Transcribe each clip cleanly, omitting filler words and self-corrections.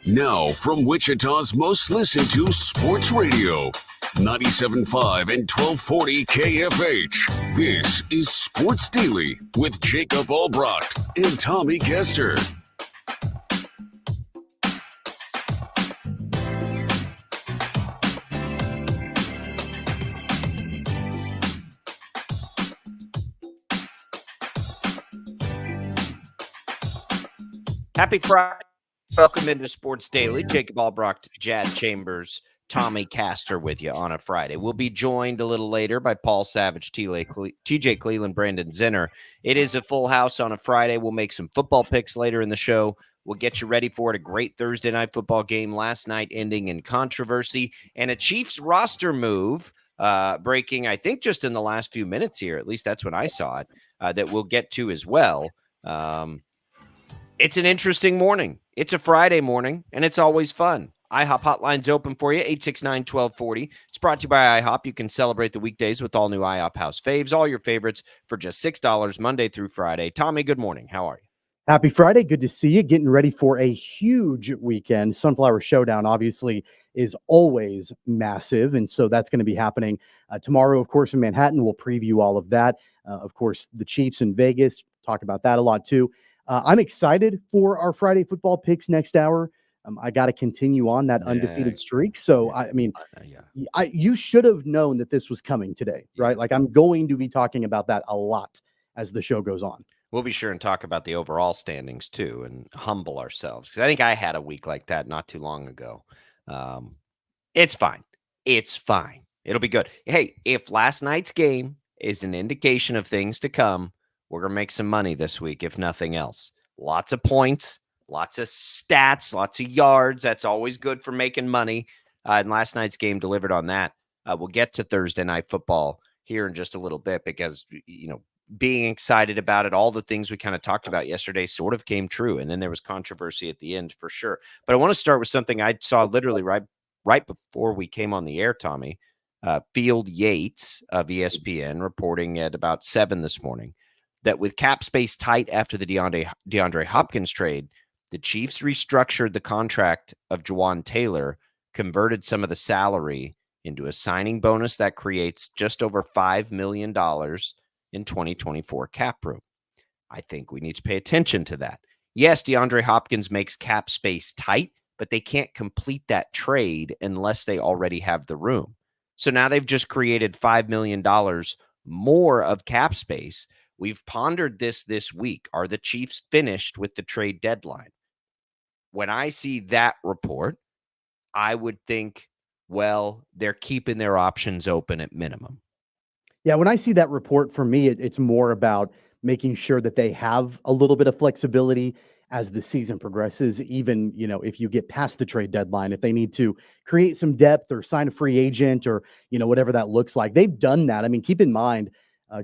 Now, from Wichita's most listened to sports radio, 97.5 and 1240 KFH. This is Sports Daily with Jacob Albrecht and Tommy Kester. Happy Friday. Welcome into Sports Daily. Jacob Albrecht, Jad Chambers, Tommy Castor with you on a Friday. We'll be joined a little later by Paul Savage, TJ Cleveland, Brandon Zinner. It is a full house on a Friday. We'll make some football picks later in the show. We'll get you ready for it. A great Thursday night football game last night ending in controversy and a Chiefs roster move breaking, I think, just in the last few minutes here. At least that's when I saw it, that we'll get to as well. It's an interesting morning. It's a Friday morning, and it's always fun. IHOP hotline's open for you, 869-1240. It's brought to you by IHOP. You can celebrate the weekdays with all new IHOP House Faves, all your favorites for just $6 Monday through Friday. Tommy, good morning. How are you? Happy Friday. Good to see you. Getting ready for a huge weekend. Sunflower Showdown, obviously, is always massive, and so that's going to be happening tomorrow, of course, in Manhattan. We'll preview all of that. Of course, the Chiefs in Vegas. Talk about that a lot, too. I'm excited for our Friday football picks next hour. I got to continue on that undefeated streak. So, you should have known that this was coming today, right? Like, I'm going to be talking about that a lot as the show goes on. We'll be sure and talk about the overall standings, too, and humble ourselves. Because I think I had a week like that not too long ago. It's fine. It's fine. It'll be good. Hey, if last night's game is an indication of things to come, we're going to make some money this week, if nothing else. Lots of points, lots of stats, lots of yards. That's always good for making money. And last night's game delivered on that. We'll get to Thursday night football here in just a little bit because, being excited about it, all the things we kind of talked about yesterday sort of came true. And then there was controversy at the end for sure. But I want to start with something I saw literally right before we came on the air, Tommy. Field Yates of ESPN reporting at about 7 this morning that with cap space tight after the DeAndre Hopkins trade, the Chiefs restructured the contract of Jawaan Taylor, converted some of the salary into a signing bonus that creates just over $5 million in 2024 cap room. I think we need to pay attention to that. Yes, DeAndre Hopkins makes cap space tight, but they can't complete that trade unless they already have the room. So now they've just created $5 million more of cap space. We've pondered this week. Are the Chiefs finished with the trade deadline? When I see that report, I would think, well, they're keeping their options open at minimum. Yeah, when I see that report, for me, it's more about making sure that they have a little bit of flexibility as the season progresses, even, if you get past the trade deadline, if they need to create some depth or sign a free agent or, whatever that looks like. They've done that. I mean, keep in mind,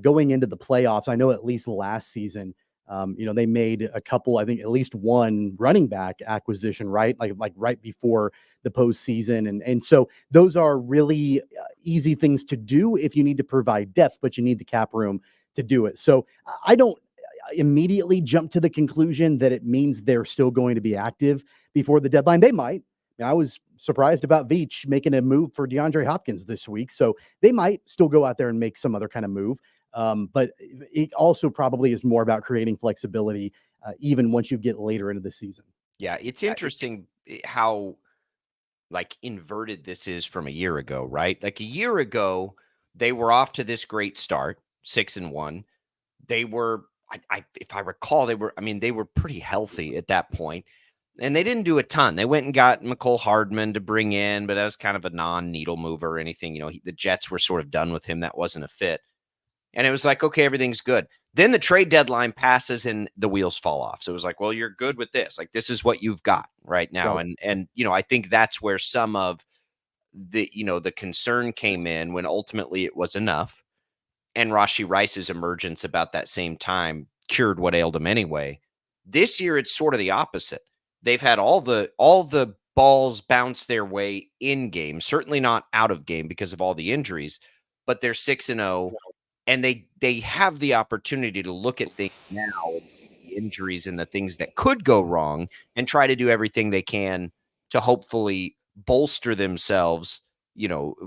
going into the playoffs, I know at least last season, they made a couple, I think at least one running back acquisition, right? Like right before the postseason. And so those are really easy things to do if you need to provide depth, but you need the cap room to do it. So I don't immediately jump to the conclusion that it means they're still going to be active before the deadline. They might. I was surprised about Veach making a move for DeAndre Hopkins this week. So they might still go out there and make some other kind of move. But it also probably is more about creating flexibility, even once you get later into the season. Yeah, it's interesting how inverted this is from a year ago, right? Like a year ago, they were off to this great start, 6-1. They were, if I recall, they were pretty healthy at that point. And they didn't do a ton. They went and got Mecole Hardman to bring in, but that was kind of a non-needle mover or anything. The Jets were sort of done with him. That wasn't a fit. And it was like, okay, everything's good. Then the trade deadline passes and the wheels fall off. So it was like, well, you're good with this. Like, this is what you've got right now. Right. And I think that's where some of the, the concern came in when ultimately it was enough. And Rashee Rice's emergence about that same time cured what ailed him anyway. This year, it's sort of the opposite. They've had all the balls bounce their way in game, certainly not out of game because of all the injuries, but they're 6-0. And they have the opportunity to look at things now and see the injuries and the things that could go wrong and try to do everything they can to hopefully bolster themselves,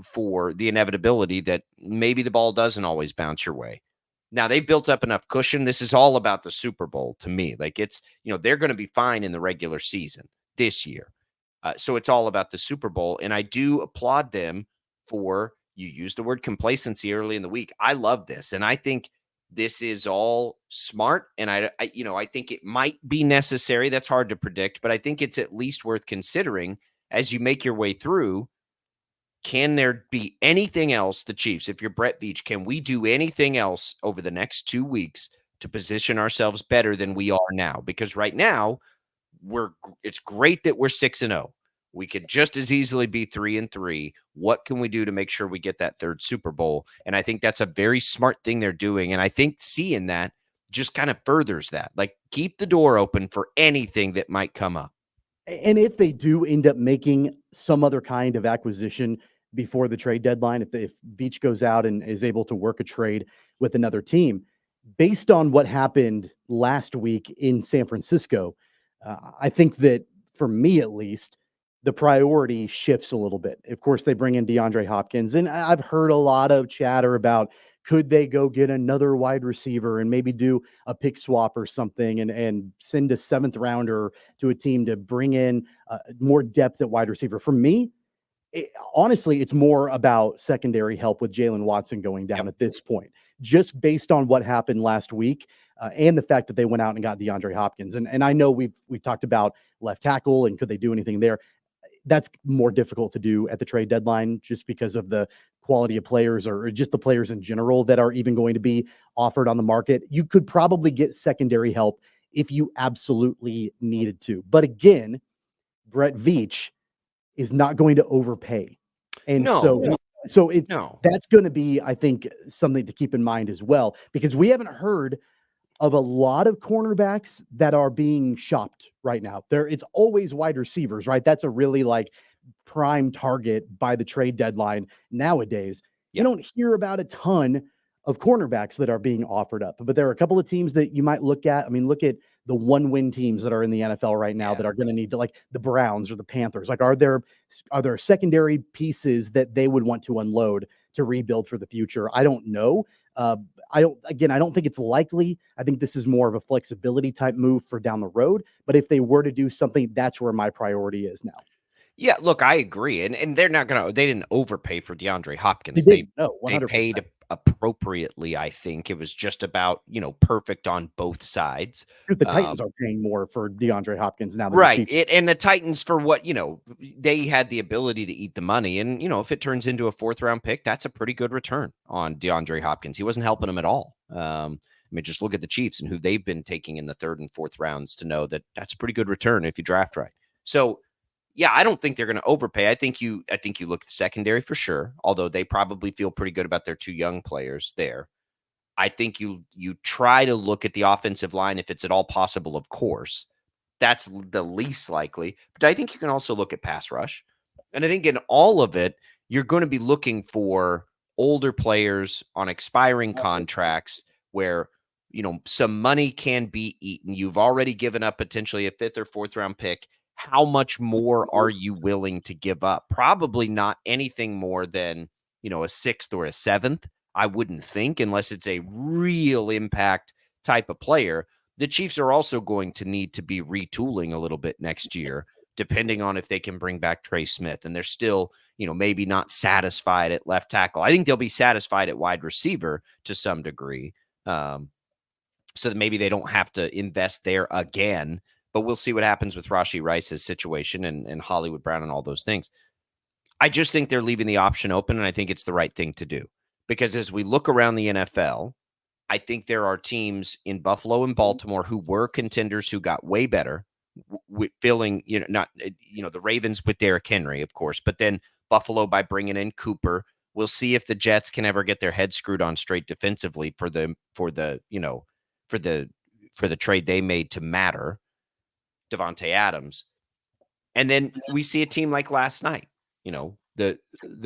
for the inevitability that maybe the ball doesn't always bounce your way. Now they've built up enough cushion. This is all about the Super Bowl to me. Like it's, they're going to be fine in the regular season this year. So it's all about the Super Bowl. And I do applaud them for, you used the word complacency early in the week. I love this. And I think this is all smart. And I think it might be necessary. That's hard to predict, but I think it's at least worth considering as you make your way through. Can there be anything else, the Chiefs, if you're Brett Veach, can we do anything else over the next 2 weeks to position ourselves better than we are now? Because right now, it's great that we're 6-0. We could just as easily be 3-3. What can we do to make sure we get that third Super Bowl? And I think that's a very smart thing they're doing. And I think seeing that just kind of furthers that. Like, keep the door open for anything that might come up. And if they do end up making some other kind of acquisition before the trade deadline, if Veach goes out and is able to work a trade with another team, based on what happened last week in San Francisco, I think that for me at least, the priority shifts a little bit. Of course, they bring in DeAndre Hopkins, and I've heard a lot of chatter about could they go get another wide receiver and maybe do a pick swap or something and send a 7th rounder to a team to bring in more depth at wide receiver. For me, honestly, it's more about secondary help with Jalen Watson going down at this point, just based on what happened last week and the fact that they went out and got DeAndre Hopkins. And I know we've talked about left tackle and could they do anything there. That's more difficult to do at the trade deadline just because of the quality of players or just the players in general that are even going to be offered on the market. You could probably get secondary help if you absolutely needed to. But again, Brett Veach is not going to overpay. And that's going to be, I think, something to keep in mind as well, because we haven't heard of a lot of cornerbacks that are being shopped right now. It's always wide receivers, right? That's a really prime target by the trade deadline nowadays. You don't hear about a ton of cornerbacks that are being offered up, but there are a couple of teams that you might look at. I mean, look at the 1-win teams that are in the NFL right now that are going to need to, like the Browns or the Panthers. Like, are there secondary pieces that they would want to unload to rebuild for the future? I don't know. I don't think it's likely. I think this is more of a flexibility type move for down the road. But if they were to do something, that's where my priority is now. Yeah, look, I agree. And they're not they didn't overpay for DeAndre Hopkins. They paid appropriately. I think it was just about, perfect on both sides. The Titans are paying more for DeAndre Hopkins now. Right. And the Titans, for what, they had the ability to eat the money. And, if it turns into a 4th round pick, that's a pretty good return on DeAndre Hopkins. He wasn't helping them at all. Just look at the Chiefs and who they've been taking in the 3rd and 4th rounds to know that that's a pretty good return if you draft right. So, yeah, I don't think they're going to overpay. I think you look at the secondary for sure, although they probably feel pretty good about their 2 young players there. I think you try to look at the offensive line if it's at all possible, of course. That's the least likely. But I think you can also look at pass rush. And I think in all of it, you're going to be looking for older players on expiring contracts where, some money can be eaten. You've already given up potentially a 5th or 4th round pick. How much more are you willing to give up? Probably not anything more than, a 6th or a 7th. I wouldn't think, unless it's a real impact type of player. The Chiefs are also going to need to be retooling a little bit next year, depending on if they can bring back Trey Smith. And they're still, maybe not satisfied at left tackle. I think they'll be satisfied at wide receiver to some degree. So that maybe they don't have to invest there again. But we'll see what happens with Rashee Rice's situation and Hollywood Brown and all those things. I just think they're leaving the option open, and I think it's the right thing to do. Because as we look around the NFL, I think there are teams in Buffalo and Baltimore who were contenders who got way better, filling, the Ravens with Derrick Henry, of course, but then Buffalo by bringing in Cooper. We'll see if the Jets can ever get their head screwed on straight defensively for the trade they made to matter. Devontae Adams. And then we see a team like last night. The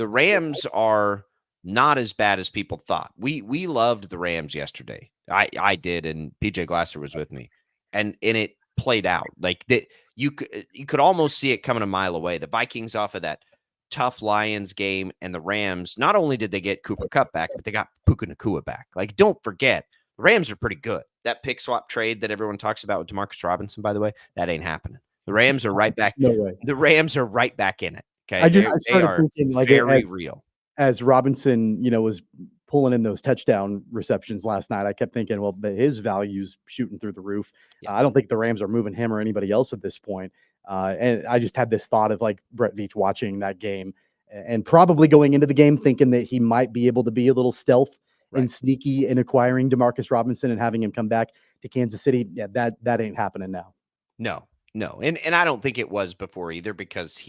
Rams are not as bad as people thought. We loved the Rams yesterday. I did, and PJ Glasser was with me. And it played out. Like that, you could almost see it coming a mile away. The Vikings off of that tough Lions game and the Rams, not only did they get Cooper Kupp back, but they got Puka Nacua back. Like, don't forget, the Rams are pretty good. That pick swap trade that everyone talks about with Demarcus Robinson, by the way, that ain't happening. The Rams are right back. No way. The Rams are right back in it. Okay. I they started are thinking like very real. As Robinson, was pulling in those touchdown receptions last night, I kept thinking, well, his value's shooting through the roof. Yeah. I don't think the Rams are moving him or anybody else at this point. And I just had this thought of like Brett Veach watching that game and probably going into the game thinking that he might be able to be a little stealth and sneaky in acquiring Demarcus Robinson and having him come back to Kansas City. Yeah, that ain't happening now. No. And I don't think it was before either, because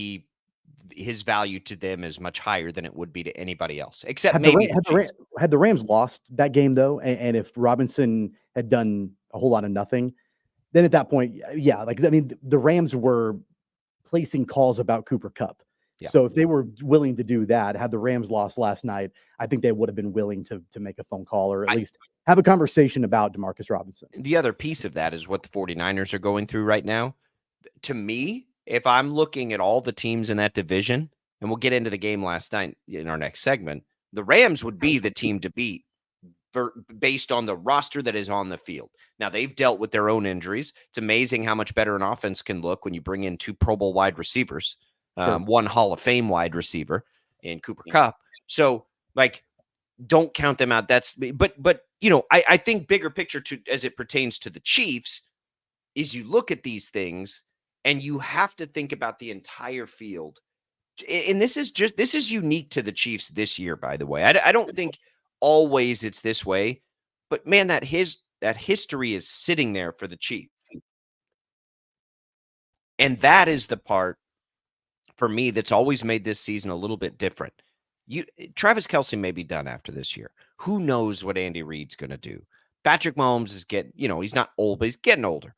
his value to them is much higher than it would be to anybody else, except had maybe had the Rams lost that game though, and if Robinson had done a whole lot of nothing, then at that point, yeah, like, I mean, the Rams were placing calls about Cooper Kupp. Yeah. So if they were willing to do that, had the Rams lost last night, I think they would have been willing to make a phone call or at least have a conversation about Demarcus Robinson. The other piece of that is what the 49ers are going through right now. To me, if I'm looking at all the teams in that division, and we'll get into the game last night in our next segment, the Rams would be the team to beat based on the roster that is on the field. Now, they've dealt with their own injuries. It's amazing how much better an offense can look when you bring in 2 Pro Bowl wide receivers, Sure. 1 Hall of Fame wide receiver in Cooper Kupp. So, like, don't count them out. But I think bigger picture as it pertains to the Chiefs is you look at these things and you have to think about the entire field. And this is unique to the Chiefs this year, by the way. I don't think always it's this way, but man, that history is sitting there for the Chiefs. And that is the part for me that's always made this season a little bit different. Travis Kelce may be done after this year. Who knows what Andy Reid's going to do? Patrick Mahomes is he's not old, but he's getting older.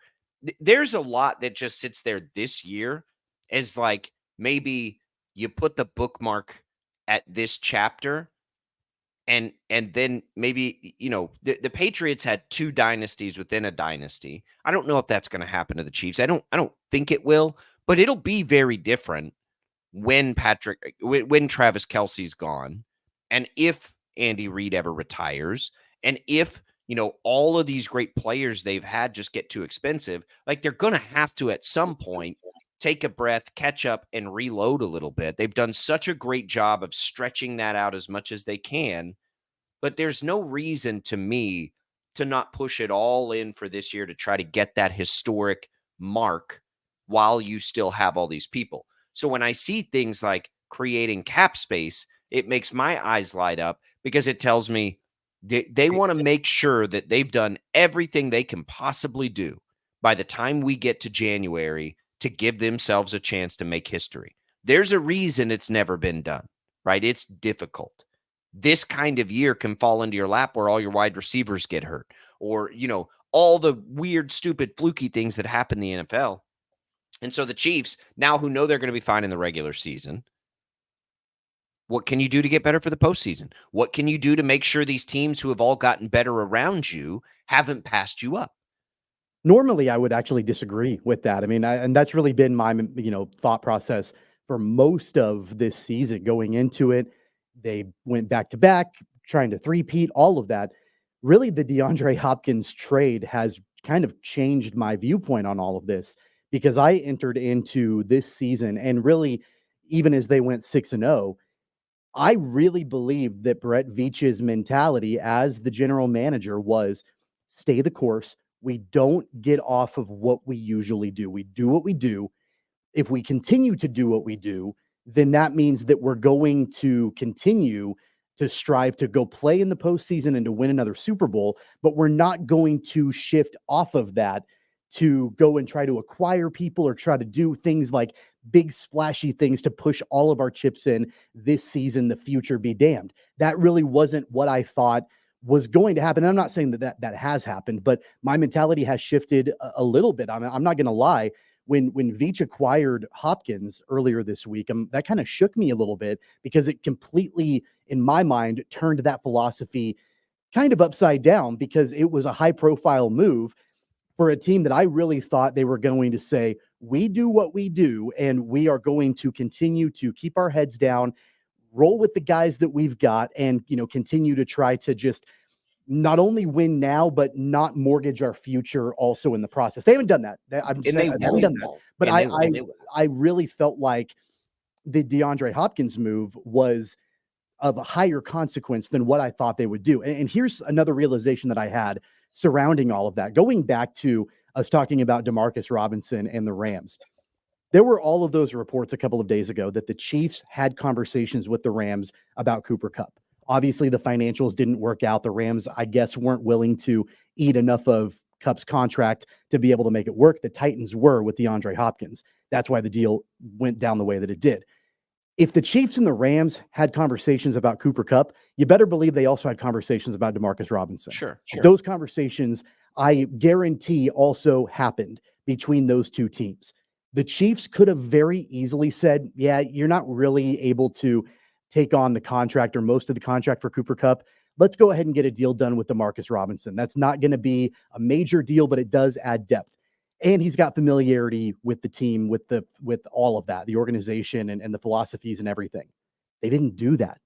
There's a lot that just sits there this year as like, maybe you put the bookmark at this chapter, and then maybe, the Patriots had 2 dynasties within a dynasty. I don't know if that's going to happen to the Chiefs. I don't think it will, but it'll be very different when Travis Kelce's gone, and if Andy Reid ever retires, and if all of these great players they've had just get too expensive, like, they're going to have to at some point take a breath, catch up, and reload a little bit. They've done such a great job of stretching that out as much as they can, but there's no reason to me to not push it all in for this year to try to get that historic mark while you still have all these people. So when I see things like creating cap space, it makes my eyes light up, because it tells me they want to make sure that they've done everything they can possibly do by the time we get to January to give themselves a chance to make history. There's a reason it's never been done, right? It's difficult. This kind of year can fall into your lap where all your wide receivers get hurt, or, all the weird, stupid, fluky things that happen in the NFL. And so the Chiefs, now who know they're going to be fine in the regular season, what can you do to get better for the postseason? What can you do to make sure these teams who have all gotten better around you haven't passed you up? Normally, I would actually disagree with that. I mean, and that's really been my, thought process for most of this season going into it. They went back to back, trying to three-peat, all of that. Really, the DeAndre Hopkins trade has kind of changed my viewpoint on all of this, because I entered into this season, and really, even as they went 6-0, I really believed that Brett Veach's mentality as the general manager was stay the course. We don't get off of what we usually do. We do what we do. If we continue to do what we do, then that means that we're going to continue to strive to go play in the postseason and to win another Super Bowl, but we're not going to shift off of that to go and try to acquire people or try to do things like big splashy things to push all of our chips in this season. The future be damned. That really wasn't what I thought was going to happen. And I'm not saying that has happened, but my mentality has shifted a little bit. I'm not going to lie. When Veach acquired Hopkins earlier this week, that kind of shook me a little bit, because it completely, in my mind, turned that philosophy kind of upside down, because it was a high profile move. for a team that I really thought they were going to say, we do what we do, and we are going to continue to keep our heads down, roll with the guys that we've got, and, continue to try to just not only win now, but not mortgage our future also in the process. They haven't done that. I'm And saying they they haven't done that. won't. But And they won't. I really felt like the DeAndre Hopkins move was of a higher consequence than what I thought they would do. And here's another realization that I had surrounding all of that. Going back to us talking about Demarcus Robinson and the Rams, there were all of those reports a couple of days ago that the Chiefs had conversations with the Rams about Cooper Kupp. Obviously, the financials didn't work out. The Rams, I guess, weren't willing to eat enough of Kupp's contract to be able to make it work. The Titans were with DeAndre Hopkins. That's why the deal went down the way that it did. If the Chiefs and the Rams had conversations about Cooper Kupp, you better believe they also had conversations about Demarcus Robinson. Sure. Those conversations, I guarantee, also happened between those two teams. The Chiefs could have very easily said, yeah, you're not really able to take on the contract or most of the contract for Cooper Kupp. Let's go ahead and get a deal done with Demarcus Robinson. That's not going to be a major deal, but it does add depth. And he's got familiarity with the team, with all of that, the organization and the philosophies and everything. They didn't do that.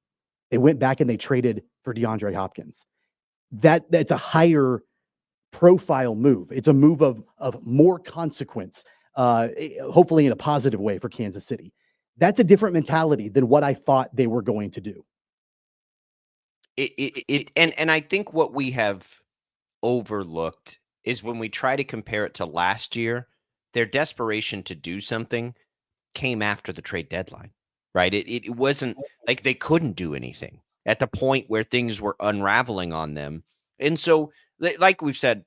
They went back and they traded for DeAndre Hopkins. That's a higher profile move. It's a move of more consequence, hopefully in a positive way for Kansas City. That's a different mentality than what I thought they were going to do. And I think what we have overlooked is when we try to compare it to last year, their desperation to do something came after the trade deadline, right? It wasn't like they couldn't do anything at the point where things were unraveling on them. And so, like we've said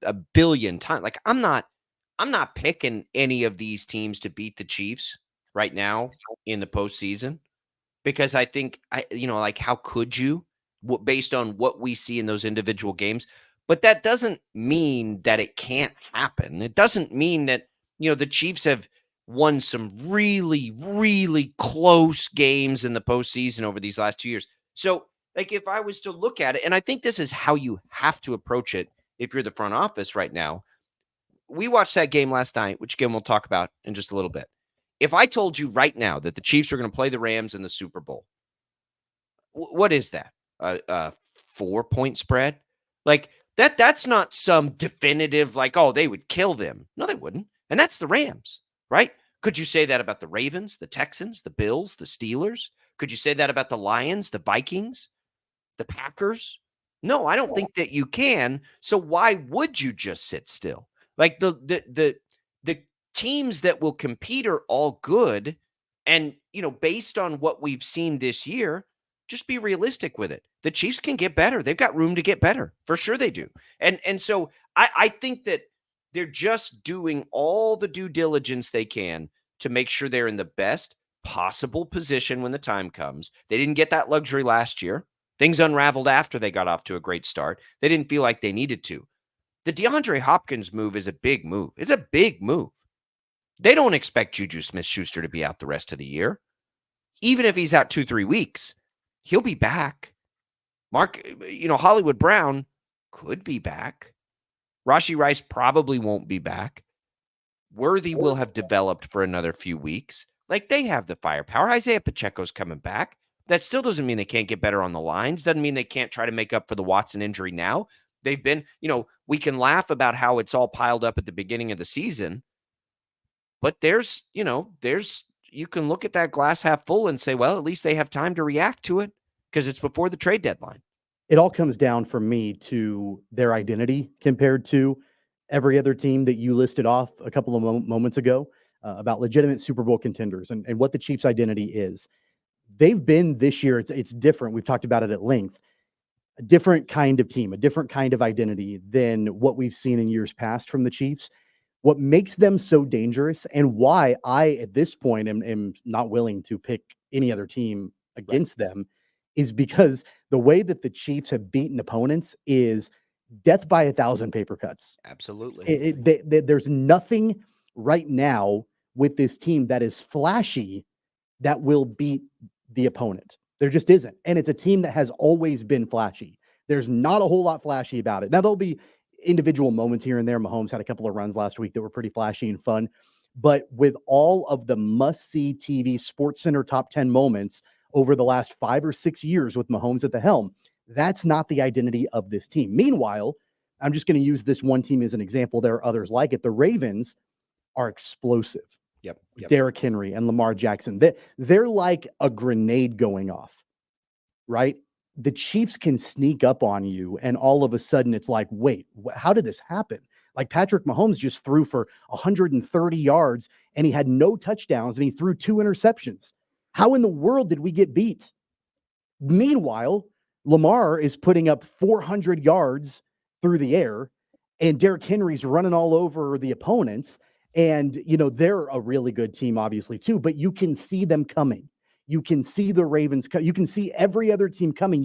a billion times, like I'm not picking any of these teams to beat the Chiefs right now in the postseason, because I think like how could you, based on what we see in those individual games? But that doesn't mean that it can't happen. It doesn't mean that, the Chiefs have won some really, really close games in the postseason over these last 2 years. So, like, if I was to look at it, and I think this is how you have to approach it if you're the front office right now. We watched that game last night, which again we'll talk about in just a little bit. If I told you right now that the Chiefs are going to play the Rams in the Super Bowl, what is that? A 4-point spread? Like, that's not some definitive, like, oh, they would kill them. No, they wouldn't. And that's the Rams, right? Could you say that about the Ravens, the Texans, the Bills, the Steelers? Could you say that about the Lions, the Vikings, the Packers? No, I don't think that you can. So why would you just sit still? Like the teams that will compete are all good. And, based on what we've seen this year, just be realistic with it. The Chiefs can get better. They've got room to get better. For sure they do. And so I think that they're just doing all the due diligence they can to make sure they're in the best possible position when the time comes. They didn't get that luxury last year. Things unraveled after they got off to a great start. They didn't feel like they needed to. The DeAndre Hopkins move is a big move. It's a big move. They don't expect Juju Smith-Schuster to be out the rest of the year. Even if he's out 2-3 weeks, he'll be back. Hollywood Brown could be back. Rashee Rice probably won't be back. Worthy will have developed for another few weeks. Like, they have the firepower. Isaiah Pacheco's coming back. That still doesn't mean they can't get better on the lines. Doesn't mean they can't try to make up for the Watson injury now. They've been, we can laugh about how it's all piled up at the beginning of the season. But you can look at that glass half full and say, well, at least they have time to react to it because it's before the trade deadline. It all comes down for me to their identity compared to every other team that you listed off a couple of moments ago about legitimate Super Bowl contenders and what the Chiefs' identity is. They've been this year, it's different. We've talked about it at length. A different kind of team, a different kind of identity than what we've seen in years past from the Chiefs. What makes them so dangerous and why I, at this point, am not willing to pick any other team against them is because the way that the Chiefs have beaten opponents is death by 1,000 paper cuts. Absolutely. There's nothing right now with this team that is flashy that will beat the opponent. There just isn't. And it's a team that has always been flashy. There's not a whole lot flashy about it. Now, there'll be individual moments here and there. Mahomes had a couple of runs last week that were pretty flashy and fun. But with all of the must-see TV SportsCenter top 10 moments over the last 5 or 6 years with Mahomes at the helm, that's not the identity of this team. Meanwhile, I'm just going to use this one team as an example. There are others like it. The Ravens are explosive. Yep. Derrick Henry and Lamar Jackson. They're like a grenade going off, right? The Chiefs can sneak up on you, and all of a sudden it's like, wait, how did this happen? Like Patrick Mahomes just threw for 130 yards, and he had no touchdowns, and he threw 2 interceptions. How in the world did we get beat? Meanwhile, Lamar is putting up 400 yards through the air, and Derrick Henry's running all over the opponents. And, they're a really good team, obviously, too, but you can see them coming. You can see the Ravens. You can see every other team coming.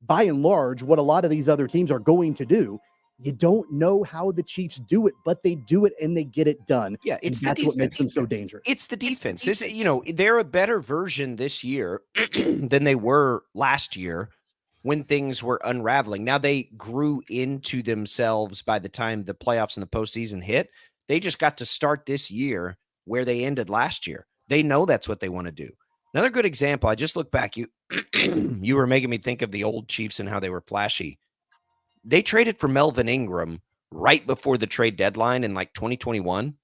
By and large, what a lot of these other teams are going to do. You don't know how the Chiefs do it, but they do it and they get it done. Yeah, that's what makes them so dangerous. It's the defense. They're a better version this year than they were last year when things were unraveling. Now they grew into themselves by the time the playoffs and the postseason hit. They just got to start this year where they ended last year. They know that's what they want to do. Another good example, I just look back. You were making me think of the old Chiefs and how they were flashy. They traded for Melvin Ingram right before the trade deadline in like 2021.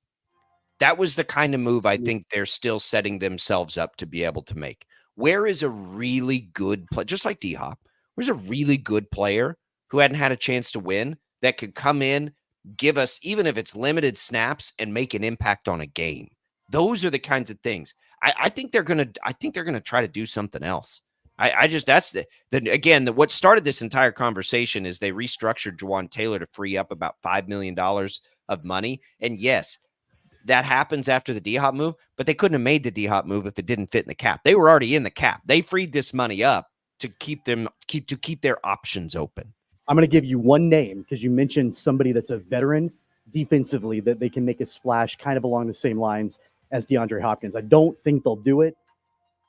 That was the kind of move I think they're still setting themselves up to be able to make. Where is a really good player, just like D-Hop, where's a really good player who hadn't had a chance to win that could come in, give us, even if it's limited snaps, and make an impact on a game? Those are the kinds of things. I think they're gonna try to do something else. What started this entire conversation is they restructured Juwan Taylor to free up about $5 million of money. And yes, that happens after the D-Hop move, but they couldn't have made the D-Hop move if it didn't fit in the cap. They were already in the cap. They freed this money up to keep their options open. I'm going to give you one name because you mentioned somebody that's a veteran defensively that they can make a splash kind of along the same lines as DeAndre Hopkins. I don't think they'll do it,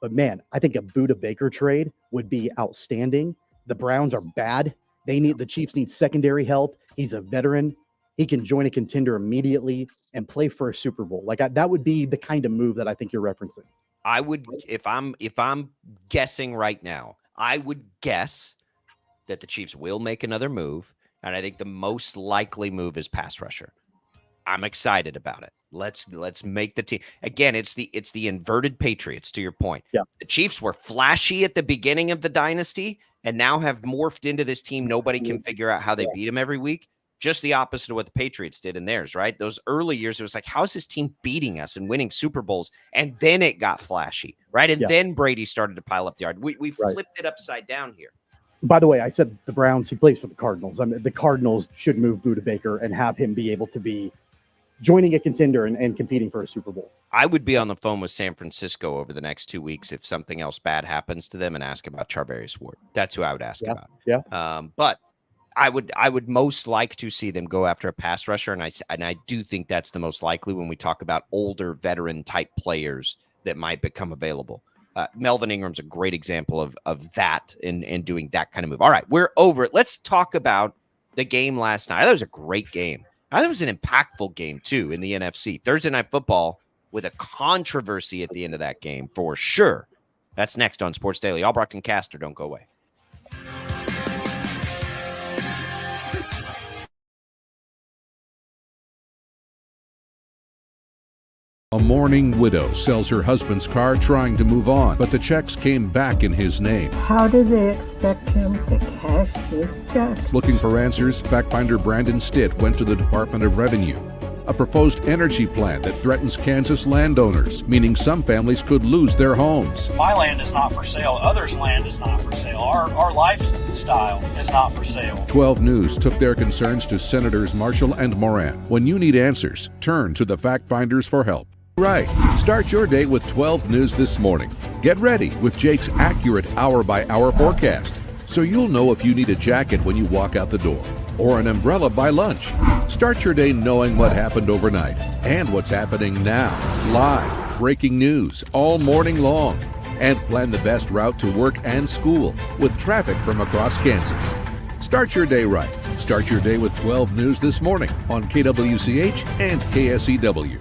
but man, I think a Budda Baker trade would be outstanding. The Browns are bad. The Chiefs need secondary help. He's a veteran. He can join a contender immediately and play for a Super Bowl. That would be the kind of move that I think you're referencing. I would, if I'm guessing right now, I would guess that the Chiefs will make another move, and I think the most likely move is pass rusher. I'm excited about it. Let's make the team. Again, it's the inverted Patriots, to your point. Yeah. The Chiefs were flashy at the beginning of the dynasty and now have morphed into this team nobody can figure out how they beat them every week. Just the opposite of what the Patriots did in theirs, right? Those early years, it was like, how's this team beating us and winning Super Bowls? And then it got flashy, right? And then Brady started to pile up the yard. We flipped it upside down here. By the way, I said the Browns, he plays for the Cardinals. I mean, the Cardinals should move Budda Baker and have him be able to be joining a contender and competing for a Super Bowl. I would be on the phone with San Francisco over the next 2 weeks if something else bad happens to them and ask about Charvarius Ward. That's who I would ask about. Yeah. But I would most like to see them go after a pass rusher, and I do think that's the most likely when we talk about older veteran type players that might become available. Melvin Ingram's a great example of that and doing that kind of move. All right, we're over it. Let's talk about the game last night. That was a great game. I thought it was an impactful game, too, in the NFC. Thursday Night Football with a controversy at the end of that game, for sure. That's next on Sports Daily. Albrecht and Caster, don't go away. A mourning widow sells her husband's car trying to move on, but the checks came back in his name. How do they expect him to cash this check? Looking for answers, fact finder Brandon Stitt went to the Department of Revenue. A proposed energy plan that threatens Kansas landowners, meaning some families could lose their homes. My land is not for sale. Others' land is not for sale. Our lifestyle is not for sale. 12 News took their concerns to Senators Marshall and Moran. When you need answers, turn to the fact finders for help. Right. Start your day with 12 News this morning. Get ready with Jake's accurate hour-by-hour forecast, so you'll know if you need a jacket when you walk out the door or an umbrella by lunch. Start your day knowing what happened overnight and what's happening now. Live, breaking news all morning long. And plan the best route to work and school with traffic from across Kansas. Start your day right. Start your day with 12 News This Morning on KWCH and KSEW.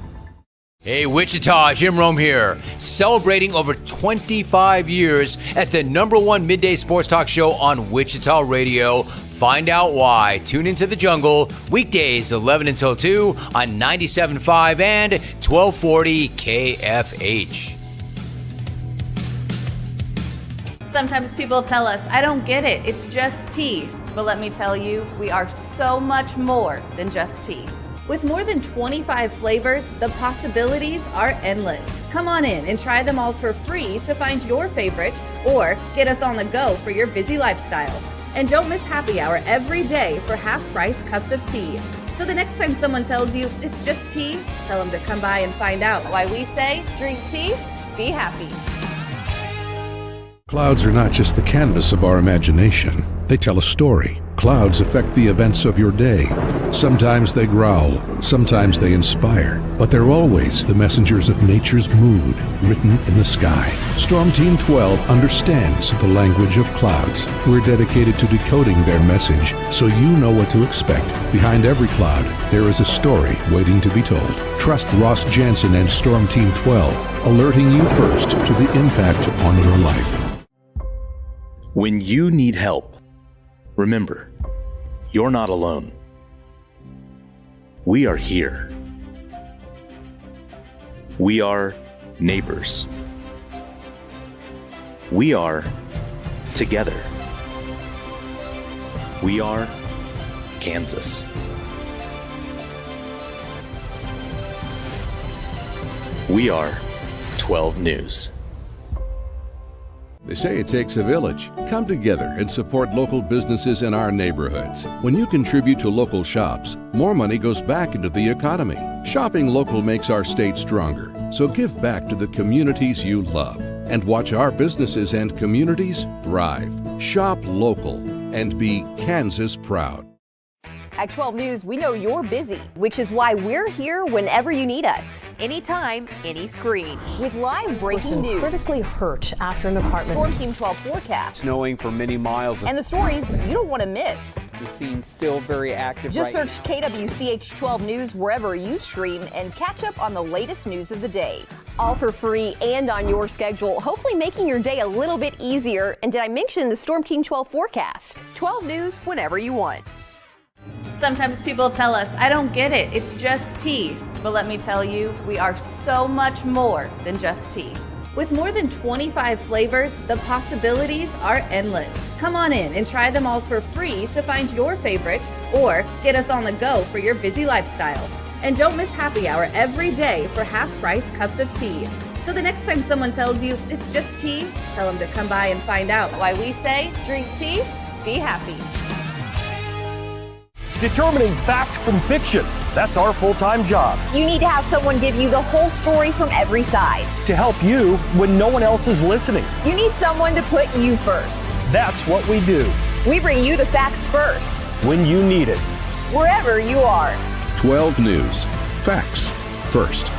Hey, Wichita, Jim Rome here, celebrating over 25 years as the #1 midday sports talk show on Wichita Radio. Find out why. Tune into The Jungle, weekdays 11 until 2 on 97.5 and 1240 KFH. Sometimes people tell us, I don't get it, it's just tea. But let me tell you, we are so much more than just tea. With more than 25 flavors, the possibilities are endless. Come on in and try them all for free to find your favorite or get us on the go for your busy lifestyle. And don't miss happy hour every day for half-price cups of tea. So the next time someone tells you it's just tea, tell them to come by and find out why we say drink tea, be happy. Clouds are not just the canvas of our imagination. They tell a story. Clouds affect the events of your day. Sometimes they growl, sometimes they inspire, but they're always the messengers of nature's mood written in the sky. Storm Team 12 understands the language of clouds. We're dedicated to decoding their message so you know what to expect. Behind every cloud, there is a story waiting to be told. Trust Ross Jansen and Storm Team 12, alerting you first to the impact on your life. When you need help, remember, you're not alone. We are here. We are neighbors. We are together. We are Kansas. We are 12 News. They say it takes a village. Come together and support local businesses in our neighborhoods. When you contribute to local shops, more money goes back into the economy. Shopping local makes our state stronger. So give back to the communities you love and watch our businesses and communities thrive. Shop local and be Kansas proud. At 12 News, we know you're busy, which is why we're here whenever you need us. Anytime, any screen. With live breaking news. Critically hurt after an apartment. Storm Team 12 forecast. Snowing for many miles. And the stories you don't want to miss. The scene's still very active. Just search KWCH 12 News wherever you stream and catch up on the latest news of the day. All for free and on your schedule, hopefully making your day a little bit easier. And did I mention the Storm Team 12 forecast? 12 News whenever you want. Sometimes people tell us, I don't get it, it's just tea. But let me tell you, we are so much more than just tea. With more than 25 flavors, the possibilities are endless. Come on in and try them all for free to find your favorite or get us on the go for your busy lifestyle. And don't miss happy hour every day for half-price cups of tea. So the next time someone tells you it's just tea, tell them to come by and find out why we say drink tea, be happy. Determining fact from fiction. That's our full-time job. You need to have someone give you the whole story from every side. To help you when no one else is listening. You need someone to put you first. That's what we do. We bring you the facts first. When you need it. Wherever you are. 12 News. Facts first.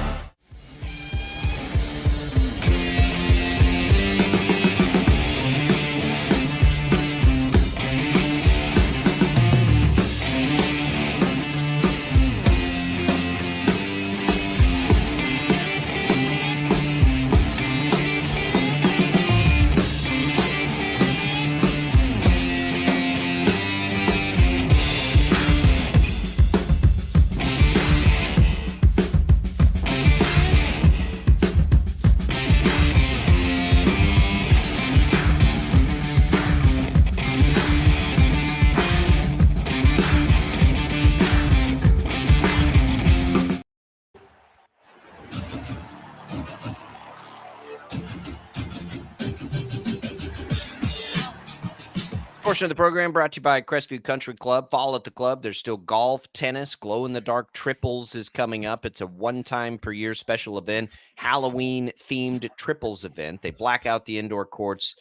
Portion of the program brought to you by Crestview Country Club. Fall at the club. There's still golf, tennis, glow-in-the-dark triples is coming up. It's a one-time-per-year special event, Halloween-themed triples event. They black out the indoor courts.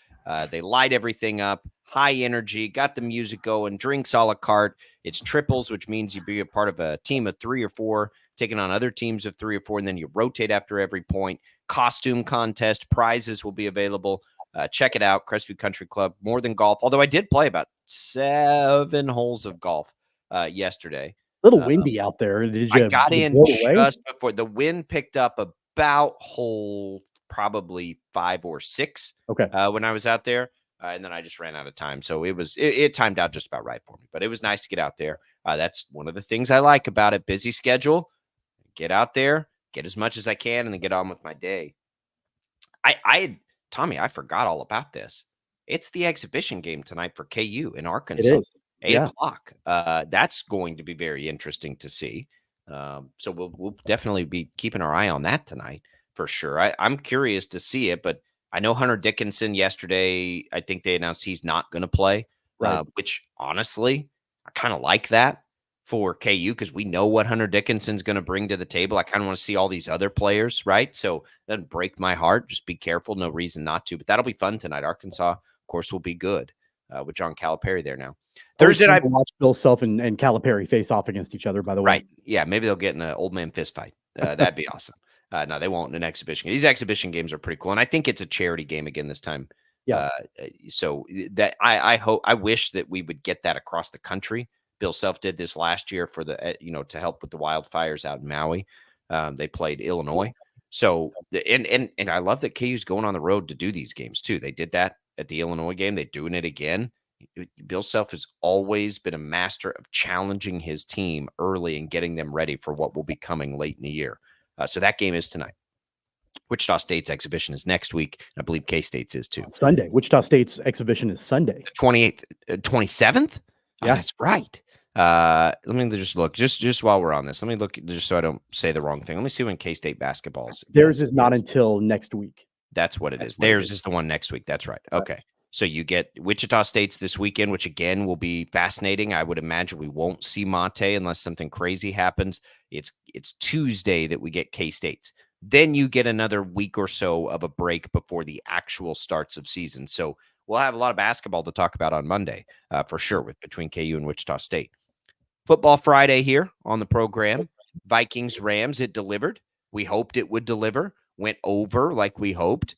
They light everything up. High energy. Got the music going. Drinks a la carte. It's triples, which means you be a part of a team of 3 or 4, taking on other teams of 3 or 4, and then you rotate after every point. Costume contest. Prizes will be available. Check it out, Crestview Country Club. More than golf, although I did play about 7 holes of golf yesterday. A little windy out there. Did you? I got did you in blow it away? just before the wind picked up about hole probably 5 or 6 Okay. when I was out there. And then I just ran out of time. So it timed out just about right for me. But it was nice to get out there. That's one of the things I like about it. Busy schedule. Get out there, get as much as I can, and then get on with my day. Tommy, I forgot all about this. It's the exhibition game tonight for KU in Arkansas. It is. 8 o'clock. That's going to be very interesting to see. So we'll definitely be keeping our eye on that tonight for sure. I'm curious to see it, but I know Hunter Dickinson yesterday, I think they announced he's not going to play, Right. which honestly, I kind of like that for KU because we know what Hunter Dickinson's going to bring to the table. I kind of want to see all these other players, right? So it doesn't break my heart. Just be careful. No reason not to. But that'll be fun tonight. Arkansas, of course, will be good with John Calipari there now. Thursday night, watch Bill Self and Calipari face off against each other, by the way. right? Yeah, maybe they'll get in an old man fist fight. That'd be awesome. No, they won't in an exhibition. These exhibition games are pretty cool, and I think it's a charity game again this time. Yeah. So that I wish that we would get that across the country. Bill Self did this last year for the to help with the wildfires out in Maui. They played Illinois. So and I love that KU's going on the road to do these games too. They did that at the Illinois game. They're doing it again. Bill Self has always been a master of challenging his team early and getting them ready for what will be coming late in the year. So that game is tonight. Wichita State's exhibition is next week. And I believe K-State's is too. Sunday. Wichita State's exhibition is Sunday. 28th, 27th? Oh, Yeah. that's right. Let me just look. Just while we're on this, let me look just so I don't say the wrong thing. Let me see when K-State basketball's. Theirs is not until next week. That's what it is. Theirs is the one next week. That's right. Okay. So you get Wichita State's this weekend, which again will be fascinating. I would imagine we won't see Monte unless something crazy happens. It's Tuesday that we get K-State's. Then you get another week or so of a break before the actual starts of season. So we'll have a lot of basketball to talk about on Monday for sure between KU and Wichita State. Football Friday here on the program. Vikings, Rams, it delivered. We hoped it would deliver. Went over like we hoped.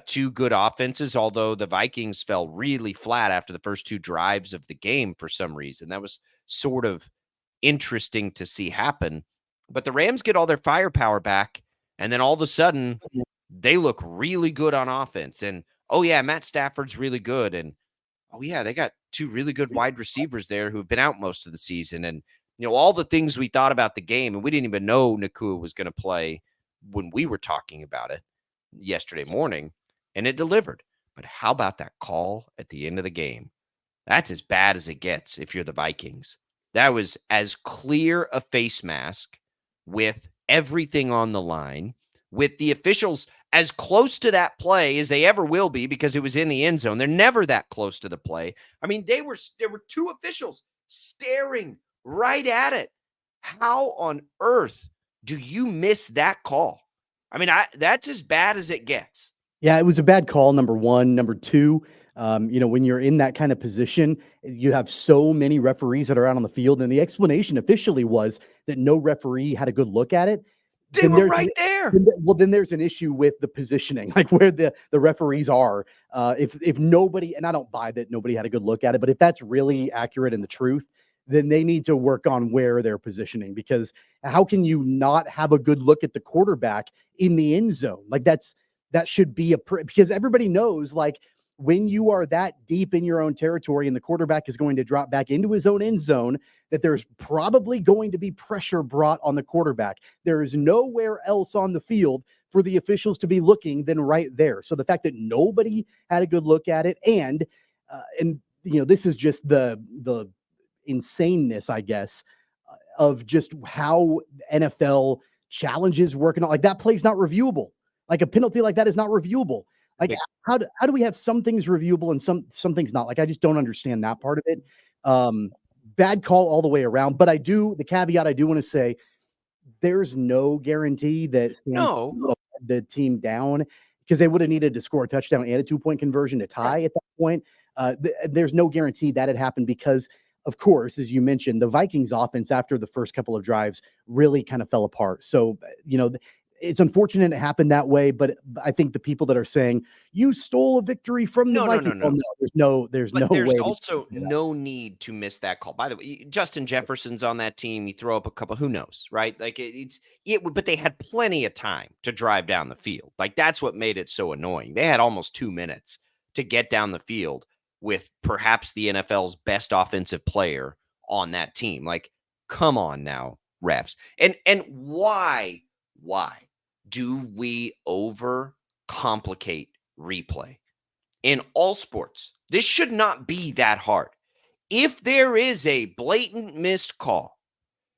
2 good offenses, although the Vikings fell really flat after the first 2 drives of the game for some reason. That was sort of interesting to see happen. But the Rams get all their firepower back, and then all of a sudden, they look really good on offense. And, oh, yeah, Matt Stafford's really good. And, oh, yeah, they got 2 really good wide receivers there who've been out most of the season. And, all the things we thought about the game, and we didn't even know Nacua was going to play when we were talking about it yesterday morning, and it delivered. But how about that call at the end of the game? That's as bad as it gets if you're the Vikings. That was as clear a face mask with everything on the line, with the officials as close to that play as they ever will be because it was in the end zone. They're never that close to the play. I mean, there were 2 officials staring right at it. How on earth do you miss that call? I mean, that's as bad as it gets. Yeah, it was a bad call, number one. Number two, when you're in that kind of position, you have so many referees that are out on the field, and the explanation officially was that no referee had a good look at it. They were right there. Then there's an issue with the positioning, like where the referees are. If nobody, and I don't buy that nobody had a good look at it, but if that's really accurate and the truth, then they need to work on where they're positioning, because how can you not have a good look at the quarterback in the end zone? Like that should be because everybody knows, like, when you are that deep in your own territory and the quarterback is going to drop back into his own end zone, that there's probably going to be pressure brought on the quarterback. There is nowhere else on the field for the officials to be looking than right there. So the fact that nobody had a good look at it, and this is just the insaneness, I guess, of just how NFL challenges working on. Like, that play's not reviewable. Like, a penalty like that is not reviewable. Like, how do we have some things reviewable and some things not? Like, I just don't understand that part of it. Bad call all the way around. But the caveat I do want to say, there's no guarantee that the team down, because they would have needed to score a touchdown and a 2-point conversion to tie at that point. There's no guarantee that had happened because, of course, as you mentioned, the Vikings offense after the first couple of drives really kind of fell apart. So, it's unfortunate it happened that way, but I think the people that are saying you stole a victory from the Vikings, there's But no there's way. also no need to miss that call. By the way, Justin Jefferson's on that team. You throw up a couple, who knows, right? Like but they had plenty of time to drive down the field. Like that's what made it so annoying. They had almost 2 minutes to get down the field with perhaps the NFL's best offensive player on that team. Like, come on now, refs. And why do we overcomplicate replay? In all sports, this should not be that hard. If there is a blatant missed call,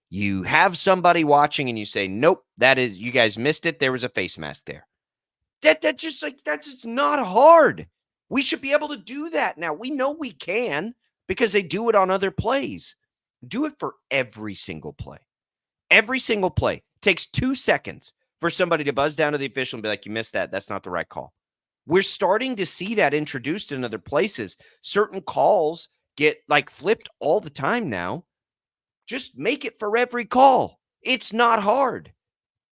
you have somebody watching and you say, nope, you guys missed it. There was a face mask there. That's just not hard. We should be able to do that now. We know we can because they do it on other plays. Do it for every single play. Every single play. Takes 2 seconds for somebody to buzz down to the official and be like, you missed that. That's not the right call. We're starting to see that introduced in other places. Certain calls get like flipped all the time now. Just make it for every call. It's not hard.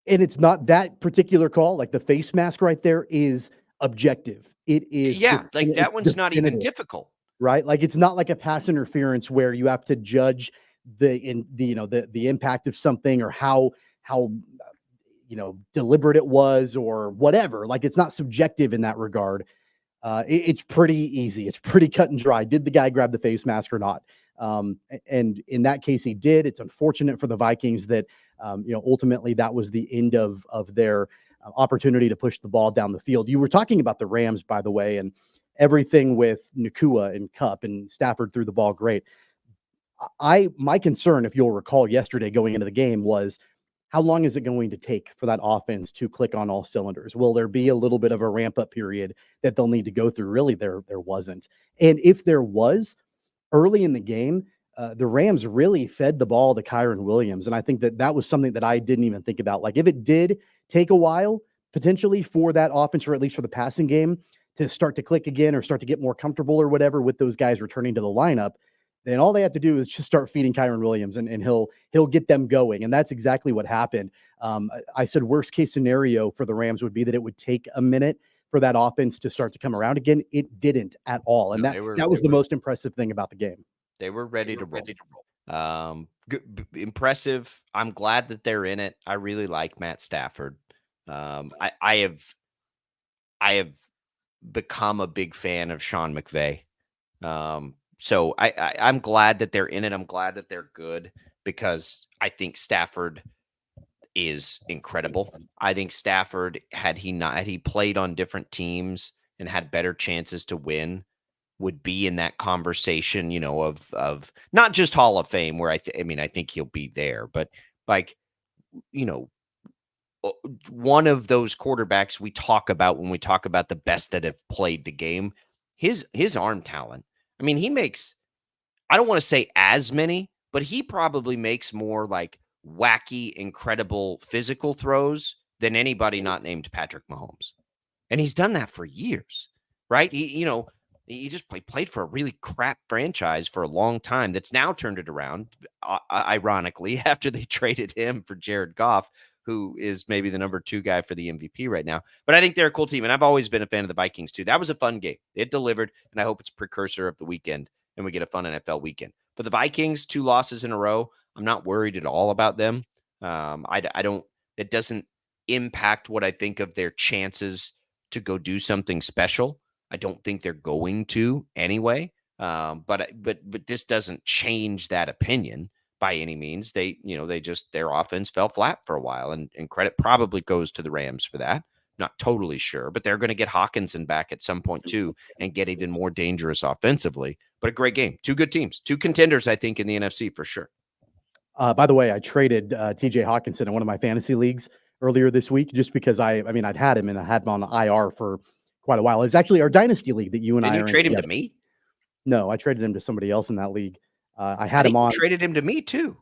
And it's not that particular call. Like the face mask right there is objective. It is. Yeah, like that one's not even difficult. Right? Like it's not like a pass interference where you have to judge the impact of something or how deliberate it was or whatever. Like it's not subjective in that regard. It's pretty easy. It's pretty cut and dry. Did the guy grab the face mask or not? And in that case, he did. It's unfortunate for the Vikings that, ultimately that was the end of their opportunity to push the ball down the field. You were talking about the Rams, by the way, and everything with Nacua and Kupp and Stafford threw the ball great. My concern, if you'll recall yesterday going into the game, was how long is it going to take for that offense to click on all cylinders? Will there be a little bit of a ramp up period that they'll need to go through? Really, there wasn't. And if there was early in the game, the Rams really fed the ball to Kyren Williams. And I think that was something that I didn't even think about. Like if it did take a while potentially for that offense, or at least for the passing game, to start to click again or start to get more comfortable or whatever with those guys returning to the lineup, then all they have to do is just start feeding Kyren Williams and he'll get them going. And that's exactly what happened. I said worst case scenario for the Rams would be that it would take a minute for that offense to start to come around again. It didn't at all. And that was the most impressive thing about the game. They were ready to roll. Impressive. I'm glad that they're in it. I really like Matt Stafford. I have become a big fan of Sean McVay. So I'm glad that they're in it. I'm glad that they're good because I think Stafford is incredible. I think Stafford, had he played on different teams and had better chances to win, would be in that conversation, of not just Hall of Fame, where I think he'll be there, but like, one of those quarterbacks we talk about when we talk about the best that have played the game, his arm talent. I mean, he makes, I don't want to say as many, but he probably makes more like wacky, incredible physical throws than anybody not named Patrick Mahomes. And he's done that for years, right? He just played for a really crap franchise for a long time that's now turned it around, ironically, after they traded him for Jared Goff, who is maybe the number 2 guy for the MVP right now. But I think they're a cool team, and I've always been a fan of the Vikings too. That was a fun game. It delivered, and I hope it's a precursor of the weekend, and we get a fun NFL weekend. For the Vikings, 2 losses in a row, I'm not worried at all about them. It doesn't impact what I think of their chances to go do something special. I don't think they're going to anyway. But this doesn't change that opinion by any means. Their offense fell flat for a while, and credit probably goes to the Rams for that. Not totally sure, but they're going to get Hawkinson back at some point too and get even more dangerous offensively. But a great game. 2 good teams, 2 contenders, I think, in the NFC for sure. By the way, I traded TJ Hawkinson in one of my fantasy leagues earlier this week just because I'd had him and I had him on IR for quite a while. It was actually our dynasty league that you and I you trade him to me? No, I traded him to somebody else in that league. I had him on. You traded him to me too.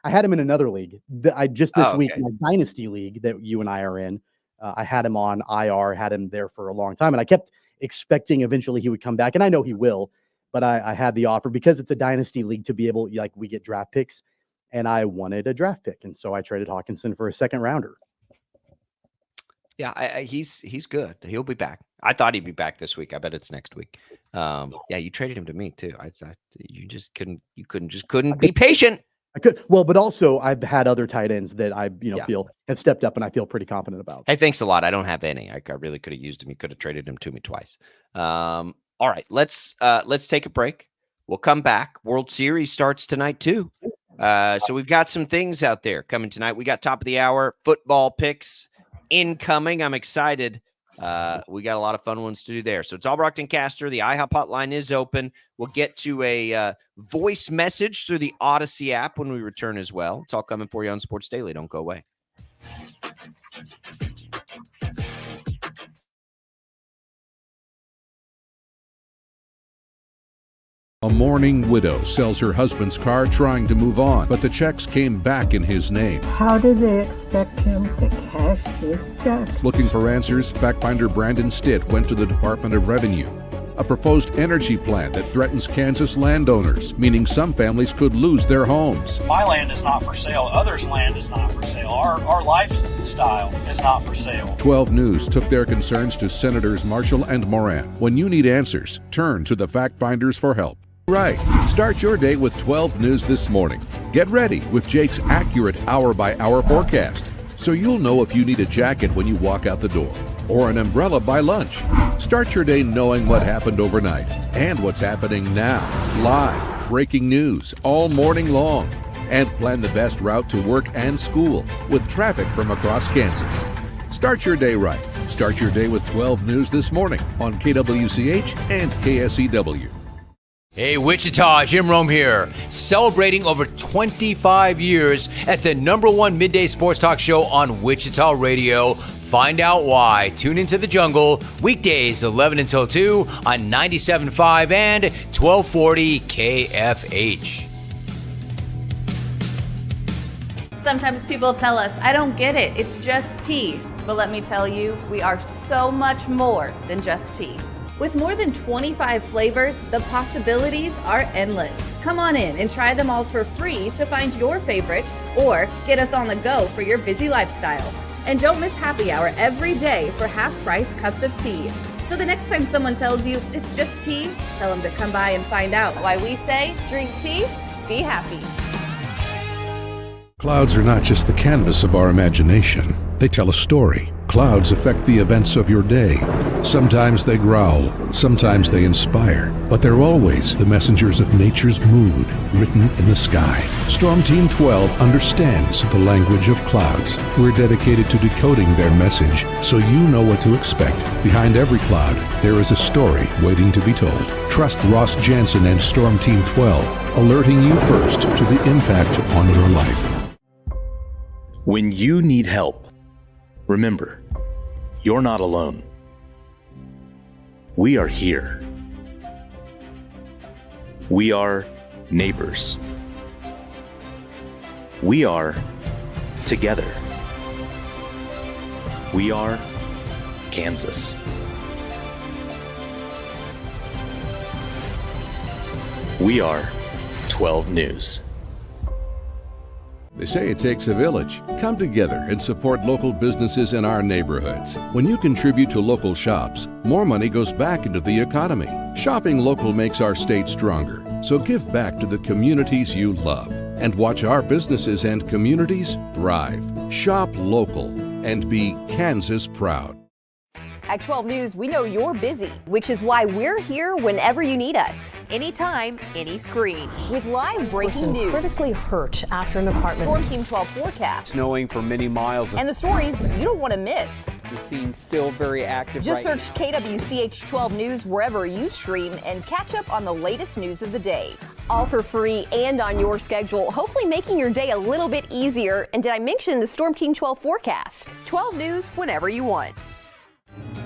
I had him in another league. This week, my dynasty league that you and I are in, I had him on IR, had him there for a long time. And I kept expecting eventually he would come back. And I know he will, but I had the offer because it's a dynasty league to be able, we get draft picks, and I wanted a draft pick. And so I traded Hawkinson for a second rounder. Yeah, he's good. He'll be back. I thought he'd be back this week. I bet it's next week. Yeah, you traded him to me too. I thought you just couldn't be patient. I could, well, but also I've had other tight ends that I feel have stepped up and I feel pretty confident about. Hey, thanks a lot. I don't have any. I really could have used him. You could have traded him to me twice. All right, let's take a break. We'll come back. World Series starts tonight too. So we've got some things out there coming tonight. We got top of the hour football picks incoming. I'm excited. We got a lot of fun ones to do there. So it's Albrecht and Caster. The IHOP hotline is open. We'll get to a voice message through the Odyssey app when we return as well. It's all coming for you on Sports Daily. Don't go away. A mourning widow sells her husband's car trying to move on, but the checks came back in his name. How do they expect him to cash this check? Looking for answers, fact finder Brandon Stitt went to the Department of Revenue. A proposed energy plan that threatens Kansas landowners, meaning some families could lose their homes. My land is not for sale. Others' land is not for sale. Our lifestyle is not for sale. 12 News took their concerns to Senators Marshall and Moran. When you need answers, turn to the fact finders for help. Right. Start your day with 12 News this morning. Get ready with Jake's accurate hour-by-hour forecast, so you'll know if you need a jacket when you walk out the door or an umbrella by lunch. Start your day knowing what happened overnight and what's happening now. Live, breaking news all morning long. And plan the best route to work and school with traffic from across Kansas. Start your day right. Start your day with 12 News this morning on KWCH and KSEW. Hey, Wichita, Jim Rome here, celebrating over 25 years as the #1 midday sports talk show on Wichita Radio. Find out why. Tune into The Jungle, weekdays 11 until 2 on 97.5 and 1240 KFH. Sometimes people tell us, I don't get it, it's just tea. But let me tell you, we are so much more than just tea. With more than 25 flavors, the possibilities are endless. Come on in and try them all for free to find your favorite or get us on the go for your busy lifestyle. And don't miss happy hour every day for half-price cups of tea. So the next time someone tells you it's just tea, tell them to come by and find out why we say drink tea, be happy. Clouds are not just the canvas of our imagination. They tell a story. Clouds affect the events of your day. Sometimes they growl, sometimes they inspire, but they're always the messengers of nature's mood written in the sky. Storm Team 12 understands the language of clouds. We're dedicated to decoding their message so you know what to expect. Behind every cloud, there is a story waiting to be told. Trust Ross Jansen and Storm Team 12, alerting you first to the impact on your life. When you need help, remember, you're not alone. We are here. We are neighbors. We are together. We are Kansas. We are 12 News. They say it takes a village. Come together and support local businesses in our neighborhoods. When you contribute to local shops, more money goes back into the economy. Shopping local makes our state stronger. So give back to the communities you love and watch our businesses and communities thrive. Shop local and be Kansas proud. At 12 News, we know you're busy, which is why we're here whenever you need us. Anytime, any screen. With live breaking news. Critically hurt after an apartment. Storm Team 12 forecast. Snowing for many miles. And the stories you don't want to miss. The scene's still very active. Just search KWCH 12 News wherever you stream and catch up on the latest news of the day. All for free and on your schedule, hopefully making your day a little bit easier. And did I mention the Storm Team 12 forecast? 12 News whenever you want.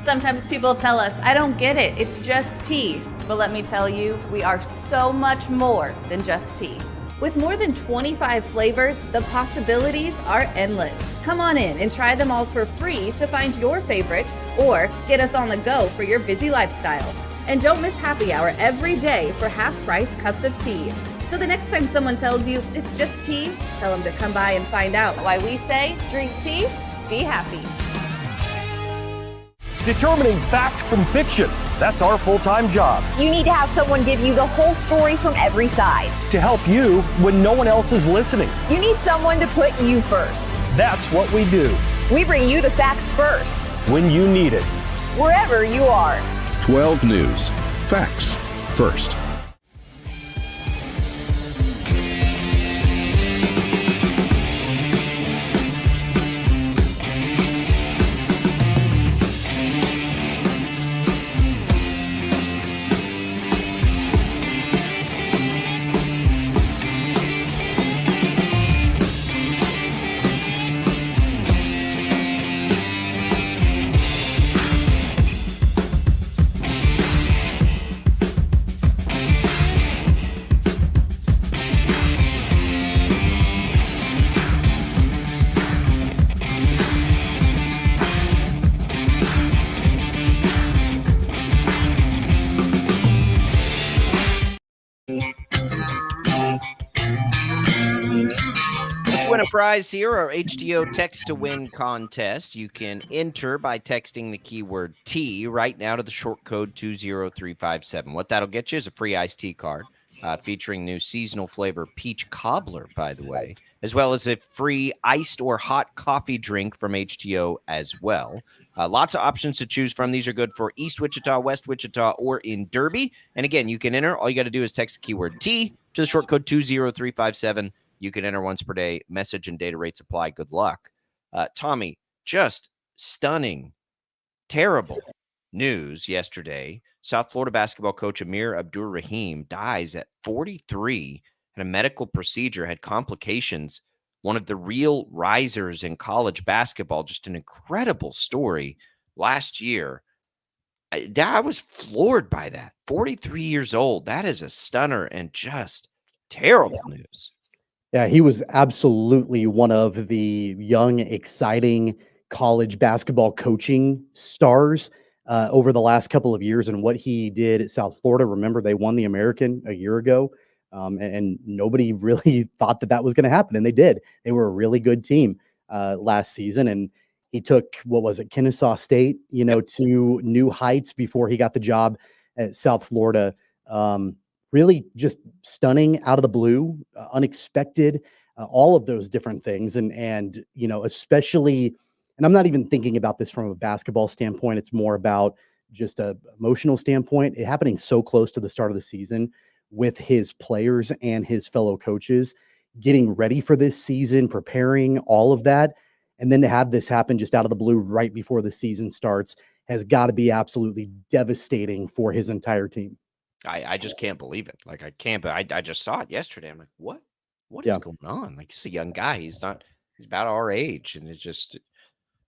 Sometimes people tell us, I don't get it, it's just tea. But let me tell you, we are so much more than just tea. With more than 25 flavors, the possibilities are endless. Come on in and try them all for free to find your favorite or get us on the go for your busy lifestyle. And don't miss happy hour every day for half-price cups of tea. So the next time someone tells you it's just tea, tell them to come by and find out why we say drink tea, be happy. Determining fact from fiction. That's our full-time job. You need to have someone give you the whole story from every side. To help you when no one else is listening. You need someone to put you first. That's what we do. We bring you the facts first. When you need it. Wherever you are. 12 News. Facts first. Let's win a prize here, our HTO Text to Win contest. You can enter by texting the keyword T right now to the short code 20357. What that'll get you is a free iced tea card featuring new seasonal flavor peach cobbler, by the way, as well as a free iced or hot coffee drink from HTO as well. Lots of options to choose from. These are good for East Wichita, West Wichita, or in Derby. And again, you can enter. All you got to do is text the keyword T to the short code 20357. You can enter once per day. Message and data rates apply. Good luck. Tommy, just stunning, terrible news yesterday. South Florida basketball coach Amir Abdur-Rahim dies at 43 and a medical procedure, had complications. One of the real risers in college basketball. Just an incredible story last year. I was floored by that. 43 years old. That is a stunner and just terrible news. Yeah, he was absolutely one of the young, exciting college basketball coaching stars over the last couple of years. And what he did at South Florida, remember, they won the American a year ago, and nobody really thought that that was going to happen. And they did. They were a really good team last season. And he took, what was it, Kennesaw State, to new heights before he got the job at South Florida. Really just stunning, out of the blue, unexpected, all of those different things. And especially, and I'm not even thinking about this from a basketball standpoint. It's more about just a emotional standpoint. It happening so close to the start of the season with his players and his fellow coaches getting ready for this season, preparing, all of that. And then to have this happen just out of the blue right before the season starts has got to be absolutely devastating for his entire team. I just can't believe it. Like, I can't, but I just saw it yesterday. I'm like, what is going on? Like, he's a young guy. He's about our age. And it's just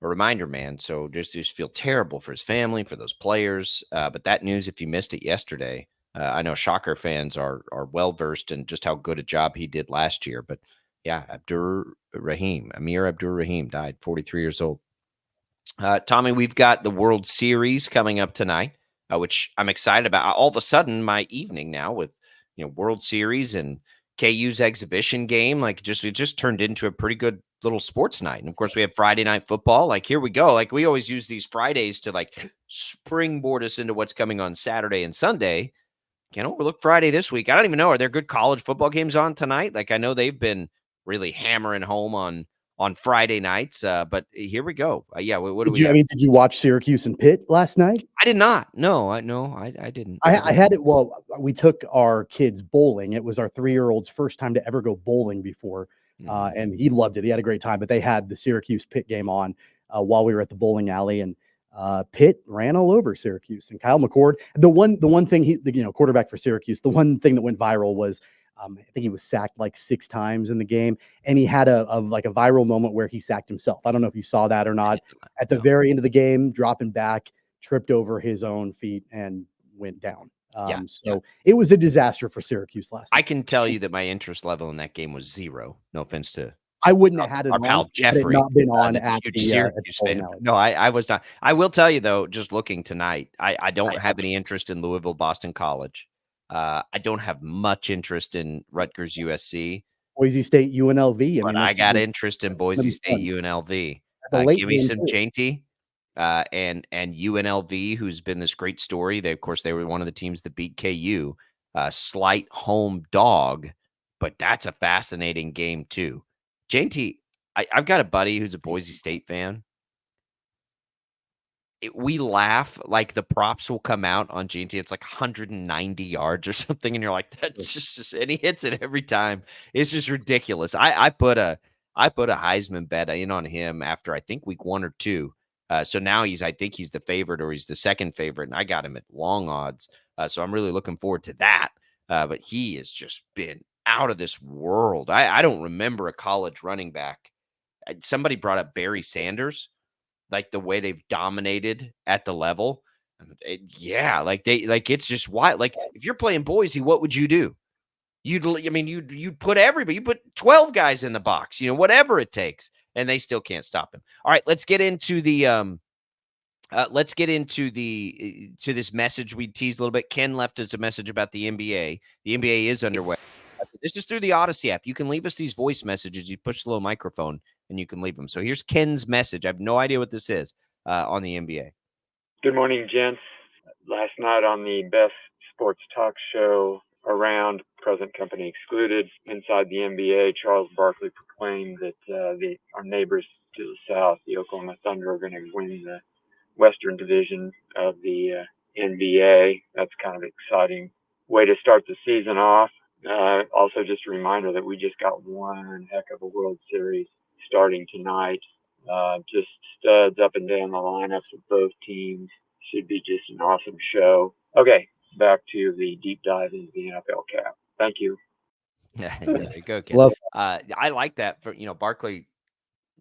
a reminder, man. So just feel terrible for his family, for those players. But that news, if you missed it yesterday, I know Shocker fans are well-versed in just how good a job he did last year. But yeah, Amir Abdur-Rahim died, 43 years old. Tommy, we've got the World Series coming up tonight. Which I'm excited about. All of a sudden, my evening now with World Series and KU's exhibition game, it just turned into a pretty good little sports night. And of course, we have Friday night football. Like, here we go. Like, we always use these Fridays to springboard us into what's coming on Saturday and Sunday. Can't overlook Friday this week. I don't even know, are there good college football games on tonight? Like, I know they've been really hammering home on Friday nights, but here we go. Yeah, what do we? Did you watch Syracuse and Pitt last night? I did not. No, I didn't. I had it. Well, we took our kids bowling. It was our 3-year-old's first time to ever go bowling before, and he loved it. He had a great time. But they had the Syracuse Pitt game on while we were at the bowling alley, and Pitt ran all over Syracuse. And Kyle McCord, the one thing quarterback for Syracuse, the one thing that went viral was, I think he was sacked 6 times in the game, and he had a viral moment where he sacked himself. I don't know if you saw that or not. At the very end of the game, dropping back, tripped over his own feet and went down. It was a disaster for Syracuse last night. I can tell you that my interest level in that game was 0. No offense to I wouldn't have had it our pal Jeffrey. Not been on at Syracuse fan. No, I was not. I will tell you though, just looking tonight, I don't have any interest in Louisville Boston College. I don't have much interest in Rutgers USC. Boise State UNLV. But I got interest in Boise State UNLV. That's a late give me some Chainty. and UNLV, who's been this great story. They were one of the teams that beat KU, slight home dog, but that's a fascinating game too. JT, I've got a buddy who's a Boise State fan. We laugh, like the props will come out on JT. It's like 190 yards or something, and you're like, that's just and he hits it every time. It's just ridiculous. I put a Heisman bet in on him after I think week 1 or 2. So now I think he's the favorite, or he's the second favorite, and I got him at long odds. So I'm really looking forward to that. But he has just been out of this world. I don't remember a college running back. Somebody brought up Barry Sanders, like the way they've dominated at the level. It's just wild. Like if you're playing Boise, what would you do? You'd put everybody, you put 12 guys in the box, whatever it takes, and they still can't stop him. All right, let's get into the to this message we teased a little bit. Ken left us a message about the NBA. The NBA is underway. This is through the Odyssey app. You can leave us these voice messages. You push the little microphone and you can leave them. So here's Ken's message. I have no idea what this is on the NBA. Good morning, gents. Last night on the best sports talk show around, present company excluded, inside the NBA, Charles Barkley proclaimed that our neighbors to the south, the Oklahoma Thunder, are going to win the Western Division of the NBA. That's kind of an exciting way to start the season off. Also, just a reminder that we just got one heck of a World Series starting tonight. Just studs up and down the lineups of both teams. Should be just an awesome show. Okay, back to the deep dive into the NFL cap. Thank you. There you go, Ken. I like that. For Barkley,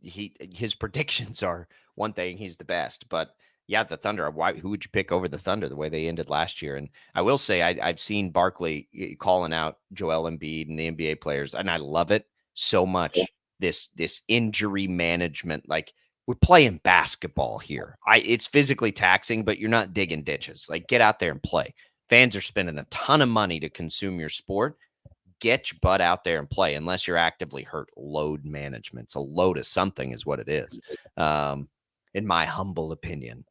his predictions are one thing. He's the best, but yeah, the Thunder. Who would you pick over the Thunder the way they ended last year? And I will say I've seen Barkley calling out Joel Embiid and the NBA players, and I love it so much. This injury management, like we're playing basketball here. It's physically taxing, but you're not digging ditches. Like get out there and play. Fans are spending a ton of money to consume your sport. Get your butt out there and play. Unless you're actively hurt, load management. It's a load of something is what it is, in my humble opinion.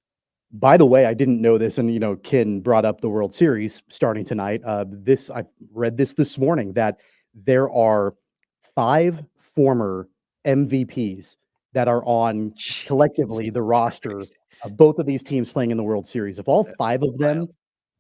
By the way, I didn't know this, and Ken brought up the World Series starting tonight. I've read this morning that there are 5 former MVPs that are on collectively the roster of both of these teams playing in the World Series. If all 5 of them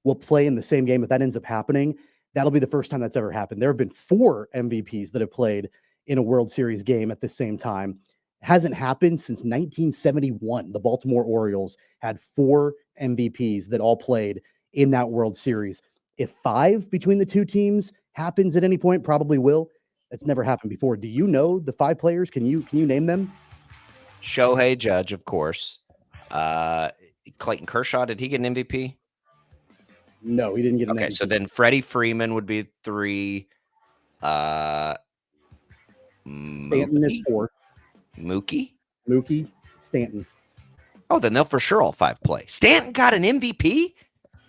will play in the same game, if that ends up happening, that'll be the first time that's ever happened. There have been 4 MVPs that have played in a World Series game at the same time. Hasn't happened since 1971. The Baltimore Orioles had 4 MVPs that all played in that World Series. If 5 between the two teams happens at any point, probably will. That's never happened before. Do you know the 5 players? Can you name them? Shohei Judge, of course. Clayton Kershaw, did he get an MVP? No, he didn't get an MVP. Okay, so then Freddie Freeman would be 3. Stanton is 4. Mookie, Stanton. Oh, then they'll for sure all 5 play. Stanton got an MVP?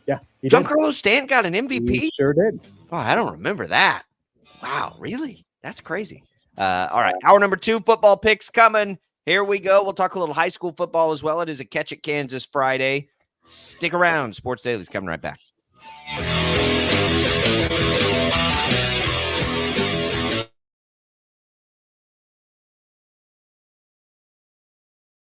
Yeah. Giancarlo Stanton got an MVP? He sure did. Oh, I don't remember that. Wow, really? That's crazy. All right, hour number 2, football picks coming. Here we go. We'll talk a little high school football as well. It is a Catch It Kansas Friday. Stick around. Sports Daily's coming right back.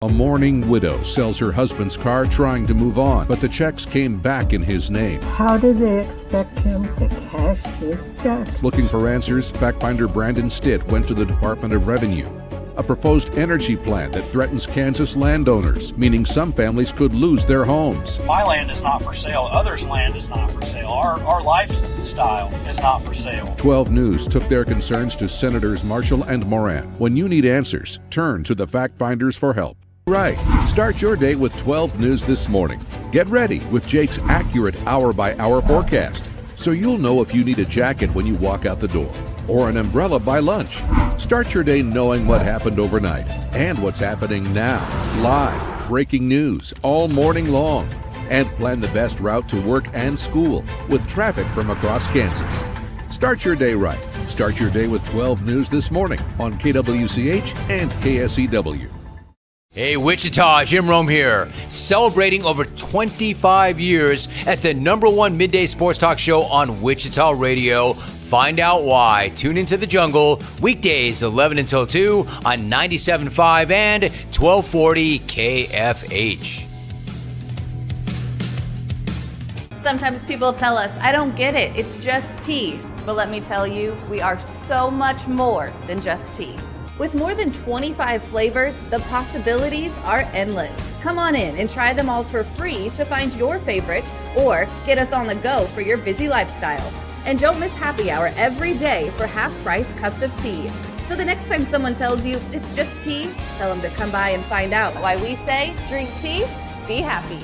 A mourning widow sells her husband's car trying to move on, but the checks came back in his name. How do they expect him to cash this check? Looking for answers, fact finder Brandon Stitt went to the Department of Revenue. A proposed energy plan that threatens Kansas landowners, meaning some families could lose their homes. My land is not for sale. Others' land is not for sale. Our lifestyle is not for sale. 12 News took their concerns to Senators Marshall and Moran. When you need answers, turn to the fact finders for help. Right. Start your day with 12 News this morning. Get ready with Jake's accurate hour-by-hour forecast, so you'll know if you need a jacket when you walk out the door or an umbrella by lunch. Start your day knowing what happened overnight and what's happening now. Live, breaking news all morning long. And plan the best route to work and school with traffic from across Kansas. Start your day right. Start your day with 12 News this morning on KWCH and KSEW. Hey, Wichita, Jim Rome here, celebrating over 25 years as the #1 midday sports talk show on Wichita Radio. Find out why. Tune into The Jungle, weekdays 11 until 2 on 97.5 and 1240 KFH. Sometimes people tell us, I don't get it, it's just tea. But let me tell you, we are so much more than just tea. With more than 25 flavors, the possibilities are endless. Come on in and try them all for free to find your favorite or get us on the go for your busy lifestyle. And don't miss happy hour every day for half-price cups of tea. So the next time someone tells you it's just tea, tell them to come by and find out why we say drink tea, be happy.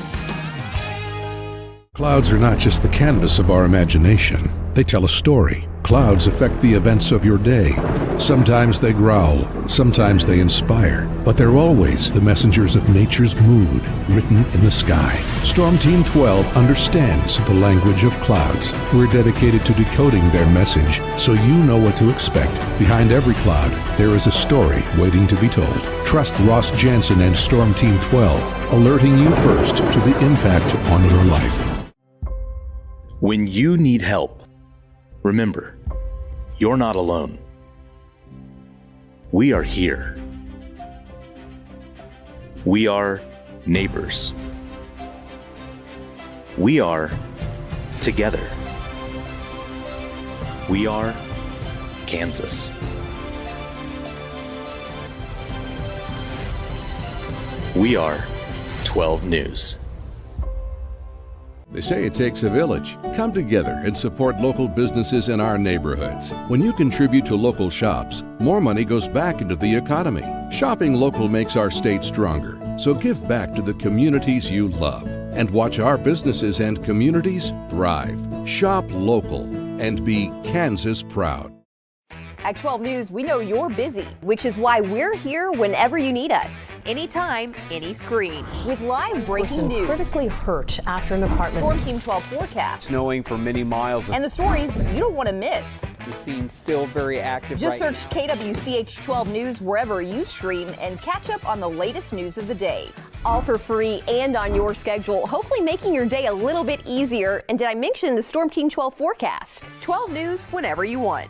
Clouds are not just the canvas of our imagination. They tell a story. Clouds affect the events of your day. Sometimes they growl, sometimes they inspire, but they're always the messengers of nature's mood written in the sky. Storm Team 12 understands the language of clouds. We're dedicated to decoding their message so you know what to expect. Behind every cloud, there is a story waiting to be told. Trust Ross Jansen and Storm Team 12, alerting you first to the impact on your life. When you need help, remember, you're not alone. We are here. We are neighbors. We are together. We are Kansas. We are 12 News. They say it takes a village. Come together and support local businesses in our neighborhoods. When you contribute to local shops, more money goes back into the economy. Shopping local makes our state stronger. So give back to the communities you love and watch our businesses and communities thrive. Shop local and be Kansas proud. At 12 News, we know you're busy, which is why we're here whenever you need us. Anytime, any screen. With live breaking news. Critically hurt after an apartment. Storm Team 12 forecast. Snowing for many miles. And the stories you don't want to miss. The scene's still very active. Just right search KWCH 12 News wherever you stream and catch up on the latest news of the day. All for free and on your schedule, hopefully making your day a little bit easier. And did I mention the Storm Team 12 forecast? 12 News whenever you want.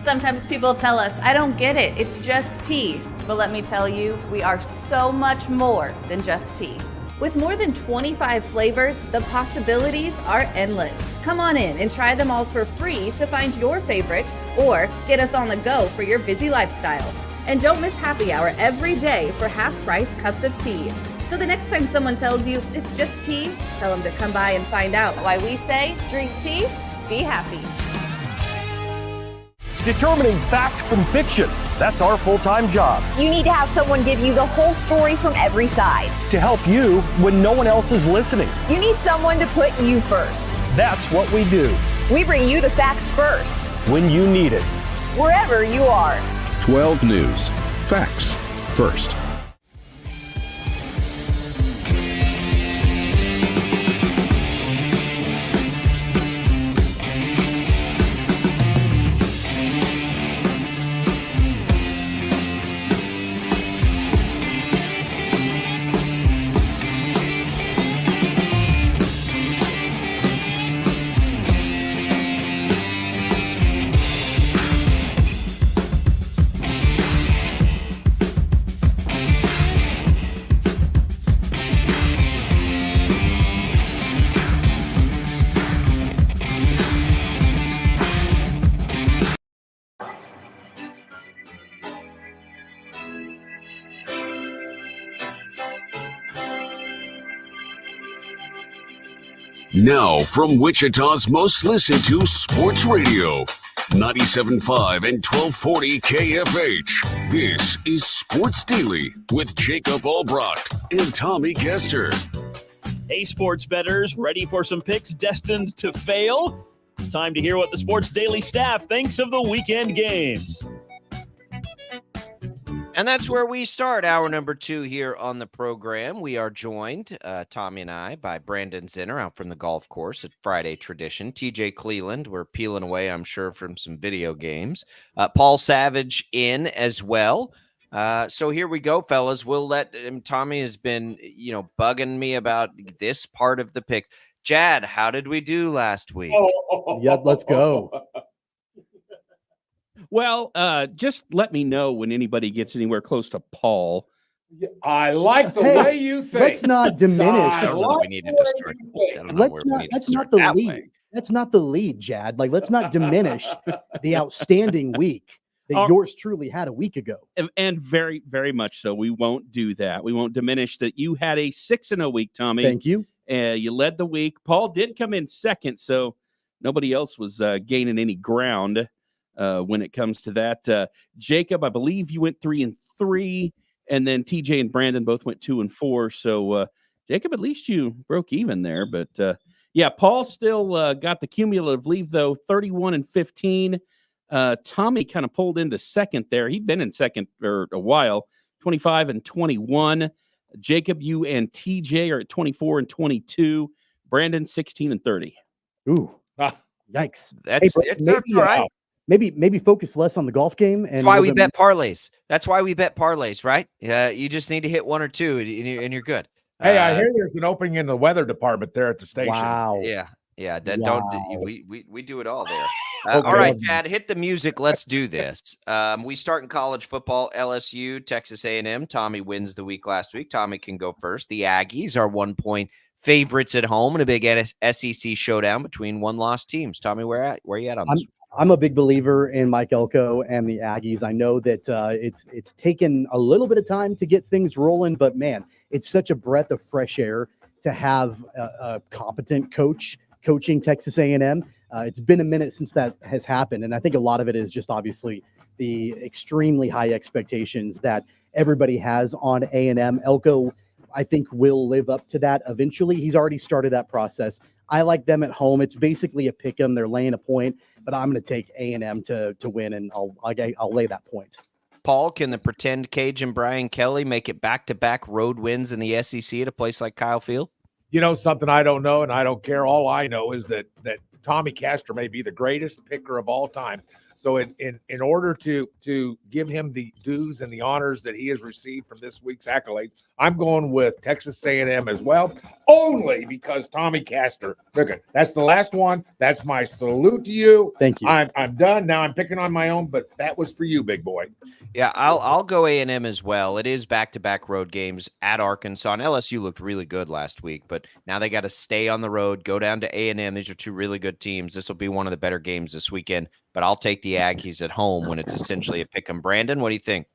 Sometimes people tell us, I don't get it, it's just tea. But let me tell you, we are so much more than just tea. With more than 25 flavors, the possibilities are endless. Come on in and try them all for free to find your favorite or get us on the go for your busy lifestyle. And don't miss happy hour every day for half-price cups of tea. So the next time someone tells you it's just tea, tell them to come by and find out why we say drink tea, be happy. Determining fact from fiction. That's our full-time job. You need to have someone give you the whole story from every side. To help you when no one else is listening. You need someone to put you first. That's what we do. We bring you the facts first. When you need it. Wherever you are. 12 News. Facts first. Now, from Wichita's most listened to sports radio, 97.5 and 1240 KFH. This is Sports Daily with Jacob Albrocht and Tommy Kester. Hey, sports bettors, ready for some picks destined to fail? Time to hear what the Sports Daily staff thinks of the weekend games. And that's where we start hour number 2 here on the program. We are joined, Tommy and I, by Brandon Zinner out from the golf course at Friday Tradition. TJ Cleland, we're peeling away, I'm sure, from some video games. Paul Savage in as well. So here we go, fellas. We'll let Tommy has been, bugging me about this part of the picks. Jad, how did we do last week? Yeah, let's go. Well, just let me know when anybody gets anywhere close to Paul. I like the way you think. Let's not diminish. I don't know if we needed to start. That's not the lead. That's not the lead, Jad. Like, let's not diminish the outstanding week that yours truly had a week ago. And very, very much so. We won't do that. We won't diminish that. You had a 6-0 week, Tommy. Thank you. You led the week. Paul did come in second, so nobody else was gaining any ground when it comes to that. Jacob, I believe you went 3-3, and then TJ and Brandon both went 2-4. So, Jacob, at least you broke even there. But, yeah, Paul still got the cumulative lead, though, 31-15. Tommy kind of pulled into second there. He'd been in second for a while, 25-21. Jacob, you and TJ are at 24-22. Brandon, 16-30. Ooh, yikes! That's maybe, all right. Maybe focus less on the golf game. And that's why we bet parlays. That's why we bet parlays, right? Yeah, you just need to hit 1 or 2, and you're good. Hey, I hear there's an opening in the weather department there at the station. Wow. Yeah. We do it all there. All right, Chad, hit the music. Let's do this. We start in college football. LSU, Texas A&M. Tommy wins the week last week. Tommy can go first. The Aggies are 1-point favorites at home in a big SEC showdown between one-loss teams. Tommy, where you at on this? I'm a big believer in Mike Elko and the Aggies. I know that it's taken a little bit of time to get things rolling, but man, it's such a breath of fresh air to have a competent coach coaching Texas A&M. It's been a minute since that has happened, and I think a lot of it is just obviously the extremely high expectations that everybody has on A&M. Elko, I think, will live up to that eventually. He's already started that process. I like them at home. It's basically a pick 'em. They're laying a point, but I'm going to take A&M to win, and I'll lay that point. Paul, can the pretend Cajun Brian Kelly make it back-to-back road wins in the SEC at a place like Kyle Field? You know, something I don't know, and I don't care. All I know is that Tommy Castor may be the greatest picker of all time. So in order to give him the dues and the honors that he has received from this week's accolades, I'm going with Texas A&M as well, only because Tommy Castor took it. That's the last one. That's my salute to you. Thank you. I'm done. Now I'm picking on my own, but that was for you, big boy. Yeah, I'll go A&M as well. It is back-to-back road games at Arkansas. And LSU looked really good last week, but now they got to stay on the road, go down to A&M. These are two really good teams. This will be one of the better games this weekend, but I'll take the Aggies at home when it's essentially a pick 'em. Brandon, what do you think?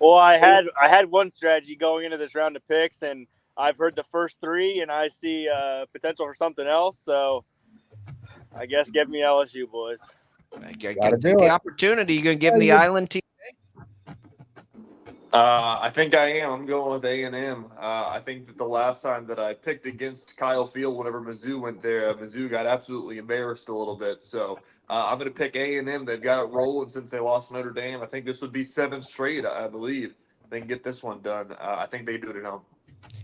Well, I had one strategy going into this round of picks, and I've heard the first 3, and I see potential for something else. So I guess give me LSU, boys. Take the opportunity. You gonna give them the island team? I think I am. I'm going with A&M. I think that the last time that I picked against Kyle Field, whenever Mizzou went there, Mizzou got absolutely embarrassed a little bit. So I'm going to pick A&M. They've got it rolling since they lost Notre Dame. I think this would be 7 straight, I believe. They can get this one done. I think they do it at home.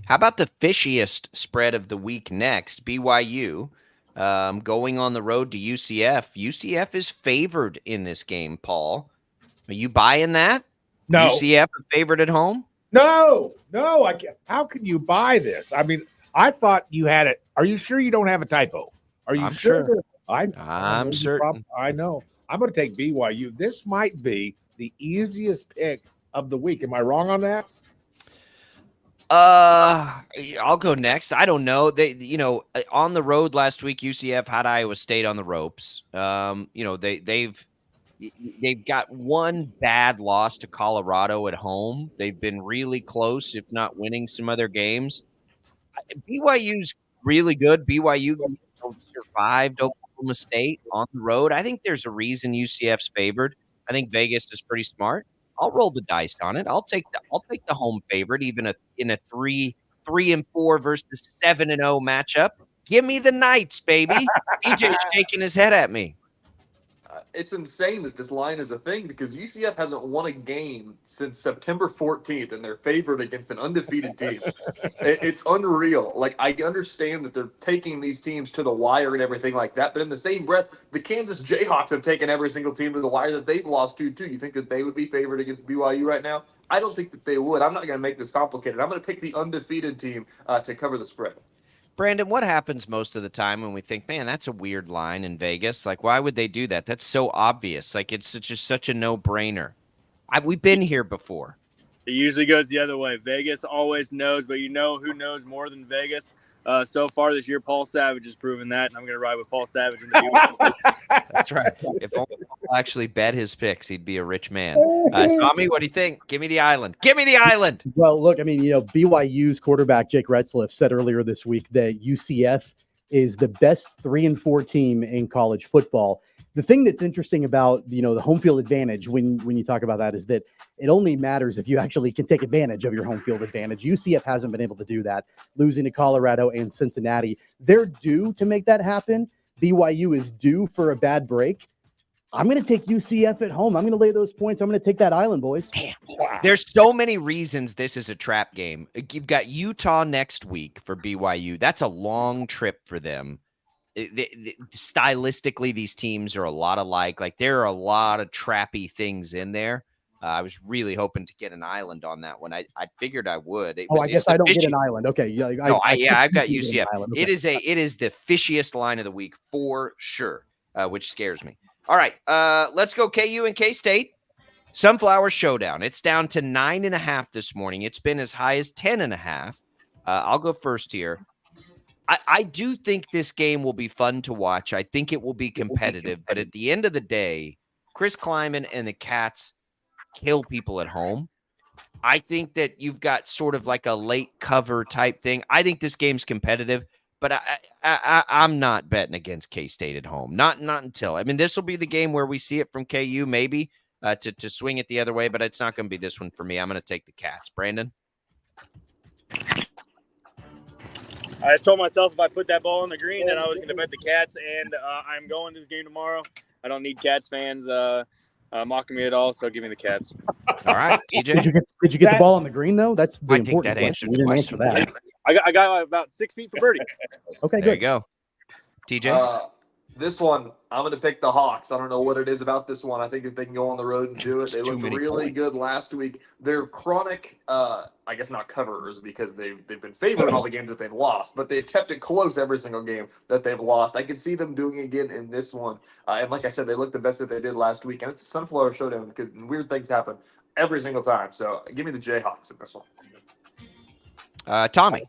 How about the fishiest spread of the week next? BYU going on the road to UCF. UCF is favored in this game, Paul. Are you buying that? No. UCF a favorite at home? No, I can't. How can you buy this? I mean, I thought you had it. Are you sure you don't have a typo? Are you sure? I'm certain. I know. I'm going to take BYU. This might be the easiest pick of the week. Am I wrong on that? I'll go next. I don't know. They, on the road last week, UCF had Iowa State on the ropes. They've got one bad loss to Colorado at home. They've been really close, if not winning some other games. BYU's really good. BYU survived Oklahoma State on the road. I think there's a reason UCF's favored. I think Vegas is pretty smart. I'll roll the dice on it. I'll take the home favorite, even in a 3-4 versus 7-0 matchup. Give me the Knights, baby. DJ's shaking his head at me. it's insane that this line is a thing because UCF hasn't won a game since September 14th, and they're favored against an undefeated team. It's unreal. Like, I understand that they're taking these teams to the wire and everything like that, but in the same breath, the Kansas Jayhawks have taken every single team to the wire that they've lost to, too. You think that they would be favored against BYU right now? I don't think that they would. I'm not going to make this complicated. I'm going to pick the undefeated team to cover the spread. Brandon, what happens most of the time when we think, man, that's a weird line in Vegas? Like, why would they do that? That's so obvious. Like, it's just such a no-brainer. We've been here before. It usually goes the other way. Vegas always knows, but you know who knows more than Vegas? So far this year, Paul Savage has proven that, and I'm going to ride with Paul Savage. That's right. If only Paul actually bet his picks, he'd be a rich man. Tommy, what do you think? Give me the island. Give me the island. Well, look, I mean, BYU's quarterback Jake Retzlaff said earlier this week that UCF is the best 3-4 team in college football. The thing that's interesting about, the home field advantage when you talk about that is that it only matters if you actually can take advantage of your home field advantage. UCF hasn't been able to do that, losing to Colorado and Cincinnati. They're due to make that happen. BYU is due for a bad break. I'm going to take UCF at home. I'm going to lay those points. I'm going to take that island, boys. Damn. Wow. There's so many reasons this is a trap game. You've got Utah next week for BYU. That's a long trip for them. Stylistically, these teams are a lot alike. Like, there are a lot of trappy things in there. I was really hoping to get an island on that one. I figured I would. I guess I don't get an island. Okay. Yeah, I've got UCF. Okay. It is the fishiest line of the week for sure, which scares me. All right, let's go KU and K-State. Sunflower Showdown. It's down to 9.5 this morning. It's been as high as 10.5. I'll go first here. I do think this game will be fun to watch. I think it will be competitive. But at the end of the day, Chris Kleiman and the Cats kill people at home. I think that you've got sort of like a late cover type thing. I think this game's competitive, but I'm not betting against K-State at home. Not until. I mean, this will be the game where we see it from KU maybe to swing it the other way, but it's not going to be this one for me. I'm going to take the Cats. Brandon? I just told myself if I put that ball on the green that I was going to bet the Cats, and I'm going to this game tomorrow. I don't need Cats fans mocking me at all, so give me the Cats. All right, TJ. Did you get the ball on the green, though? That's the important that question. answered We the didn't question. answer that. I got about 6 feet for birdie. Okay, there good. you go. TJ? This one, I'm going to pick the Hawks. I don't know what it is about this one. I think if they can go on the road and do it, they looked really good last week. They're chronic, I guess not coverers because they've been favored in all the games that they've lost, but they've kept it close every single game that they've lost. I can see them doing it again in this one. And like I said, they looked the best that they did last week. And it's a Sunflower Showdown because weird things happen every single time. So give me the Jayhawks in this one. Tommy?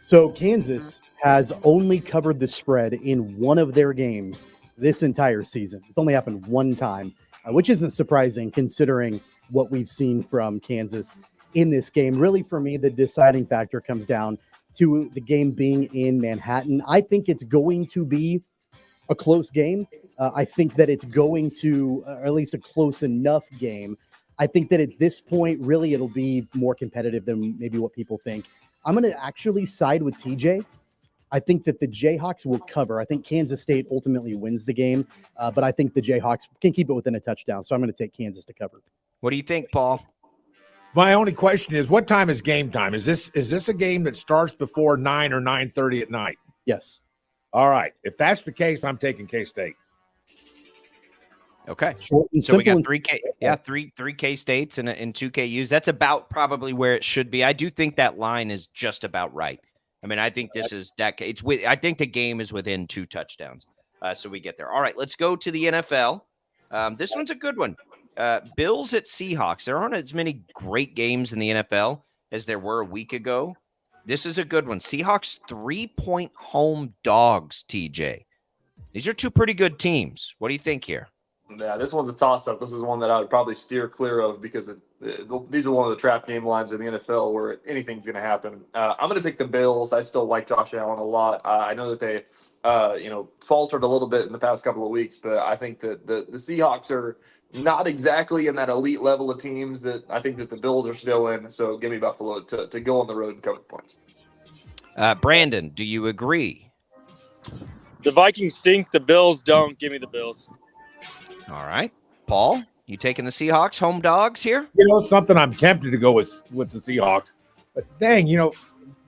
So Kansas has only covered the spread in one of their games this entire season. It's only happened one time, which isn't surprising considering what we've seen from Kansas in this game. Really, for me, the deciding factor comes down to the game being in Manhattan. I think it's going to be a close game. I think that it's going to, or at least a close enough game. I think that at this point, really, it'll be more competitive than maybe what people think. I'm going to actually side with TJ. I think that the Jayhawks will cover. I think Kansas State ultimately wins the game, but I think the Jayhawks can keep it within a touchdown. So I'm going to take Kansas to cover. What do you think, Paul? My only question is, what time is game time? Is this a game that starts before 9 or 9:30 at night? Yes. All right. If that's the case, I'm taking K-State. Okay. So we got three K-States and 2 KUs. That's about probably where it should be. I do think that line is just about right. I mean, I think this is that. I think the game is within 2 touchdowns. So we get there. All right, let's go to the NFL. This one's a good one. Bills at Seahawks. There aren't as many great games in the NFL as there were a week ago. This is a good one. Seahawks 3-point home dogs, TJ. These are 2 pretty good teams. What do you think here? Yeah, this one's a toss-up. This is one that I would probably steer clear of because these are one of the trap game lines in the NFL where anything's going to happen. I'm going to pick the Bills. I still like Josh Allen a lot. I know that they, faltered a little bit in the past couple of weeks, but I think that the Seahawks are not exactly in that elite level of teams that I think that the Bills are still in. So give me Buffalo to go on the road and cover points. Brandon, do you agree? The Vikings stink. The Bills don't. Give me the Bills. All right. Paul, you taking the Seahawks home dogs here? You know, something I'm tempted to go with the Seahawks. But dang,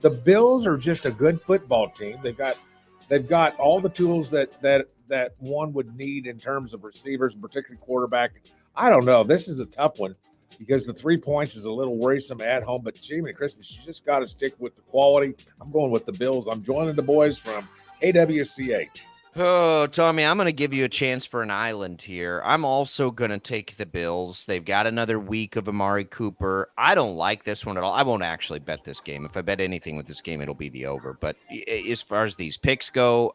the Bills are just a good football team. They've got all the tools that one would need in terms of receivers, and particularly quarterback. I don't know. This is a tough one because the 3 points is a little worrisome at home. But Jimmy Christmas, you just got to stick with the quality. I'm going with the Bills. I'm joining the boys from AWCH. Oh, Tommy, I'm going to give you a chance for an island here. I'm also going to take the Bills. They've got another week of Amari Cooper. I don't like this one at all. I won't actually bet this game. If I bet anything with this game, it'll be the over. But as far as these picks go,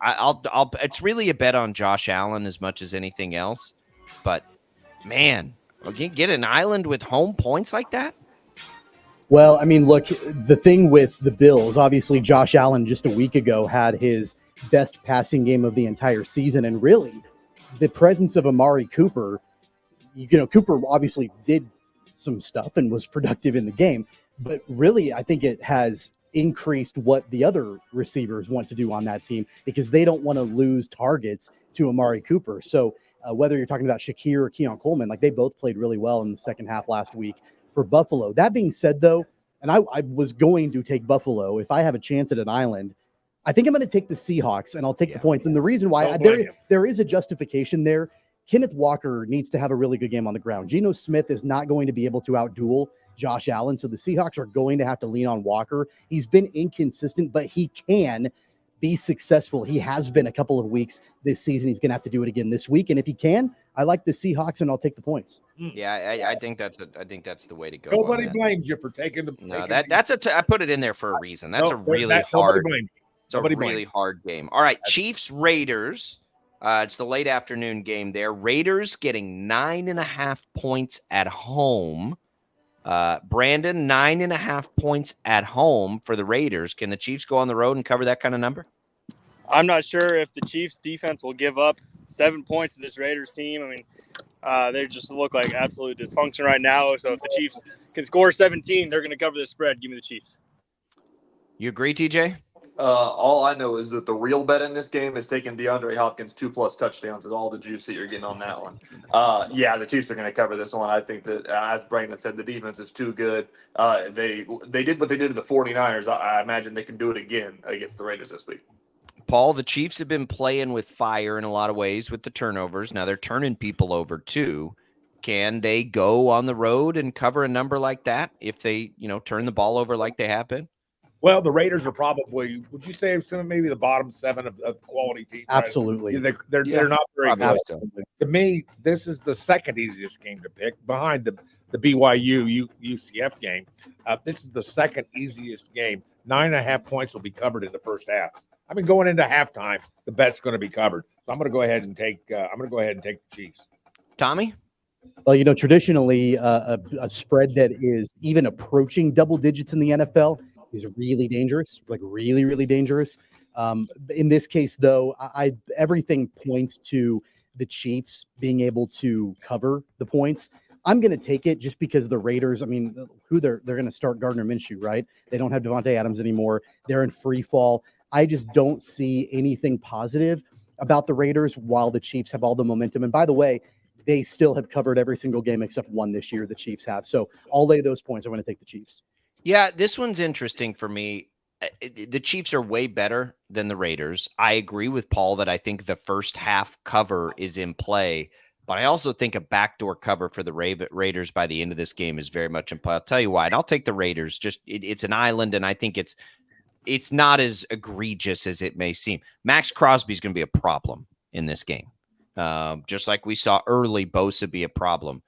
I'll it's really a bet on Josh Allen as much as anything else. But man, you get an island with home points like that? Well, I mean, look, the thing with the Bills, obviously Josh Allen just a week ago had his best passing game of the entire season. And really, the presence of Amari Cooper, Cooper obviously did some stuff and was productive in the game. But really, I think it has increased what the other receivers want to do on that team because they don't want to lose targets to Amari Cooper. So whether you're talking about Shakir or Keon Coleman, like they both played really well in the second half last week for Buffalo. That being said, though, and I was going to take Buffalo if I have a chance at an island, I think I'm going to take the Seahawks, and I'll take the points. And the reason why there is a justification there. Kenneth Walker needs to have a really good game on the ground. Geno Smith is not going to be able to outduel Josh Allen, so the Seahawks are going to have to lean on Walker. He's been inconsistent, but he can be successful. He has been a couple of weeks this season. He's going to have to do it again this week, and if he can, I like the Seahawks, and I'll take the points. Yeah, I think that's the way to go. Nobody blames you for taking the. No, I put it in there for a reason. That's a really hard. It's a really hard game. All right, Chiefs Raiders. It's the late afternoon game there. Raiders getting 9.5 points at home. Brandon, 9.5 points at home for the Raiders. Can the Chiefs go on the road and cover that kind of number? I'm not sure if the Chiefs defense will give up 7 points to this Raiders team. I mean, they just look like absolute dysfunction right now. So if the Chiefs can score 17, they're going to cover the spread. Give me the Chiefs. You agree, TJ? All I know is that the real bet in this game is taking DeAndre Hopkins 2+ touchdowns and all the juice that you're getting on that one. Yeah, the Chiefs are going to cover this one. I think that, as Brandon said, the defense is too good. They did what they did to the 49ers. I imagine they can do it again against the Raiders this week. Paul, the Chiefs have been playing with fire in a lot of ways with the turnovers. Now they're turning people over too. Can they go on the road and cover a number like that if they, turn the ball over like they have been? Well, the Raiders are probably, would you say, maybe the bottom 7 of quality teams? Absolutely. Right? They're not very good. To me, this is the second easiest game to pick behind the BYU UCF game. This is the second easiest game. 9.5 points will be covered in the first half. I mean, going into halftime, the bet's going to be covered. So I'm going to go ahead and take. The Chiefs. Tommy. Well, traditionally, a spread that is even approaching double digits in the NFL is really dangerous, like really, really dangerous. In this case, though, everything points to the Chiefs being able to cover the points. I'm going to take it just because the Raiders, I mean, they're going to start Gardner Minshew, right? They don't have Devontae Adams anymore. They're in free fall. I just don't see anything positive about the Raiders while the Chiefs have all the momentum. And by the way, they still have covered every single game except one this year, the Chiefs have. So I'll lay those points. I'm going to take the Chiefs. Yeah, this one's interesting for me. The Chiefs are way better than the Raiders. I agree with Paul that I think the first half cover is in play, but I also think a backdoor cover for the Raiders by the end of this game is very much in play. I'll tell you why. And I'll take the Raiders. Just it's an island, and I think it's not as egregious as it may seem. Max Crosby is going to be a problem in this game. Just like we saw early Bosa be a problem.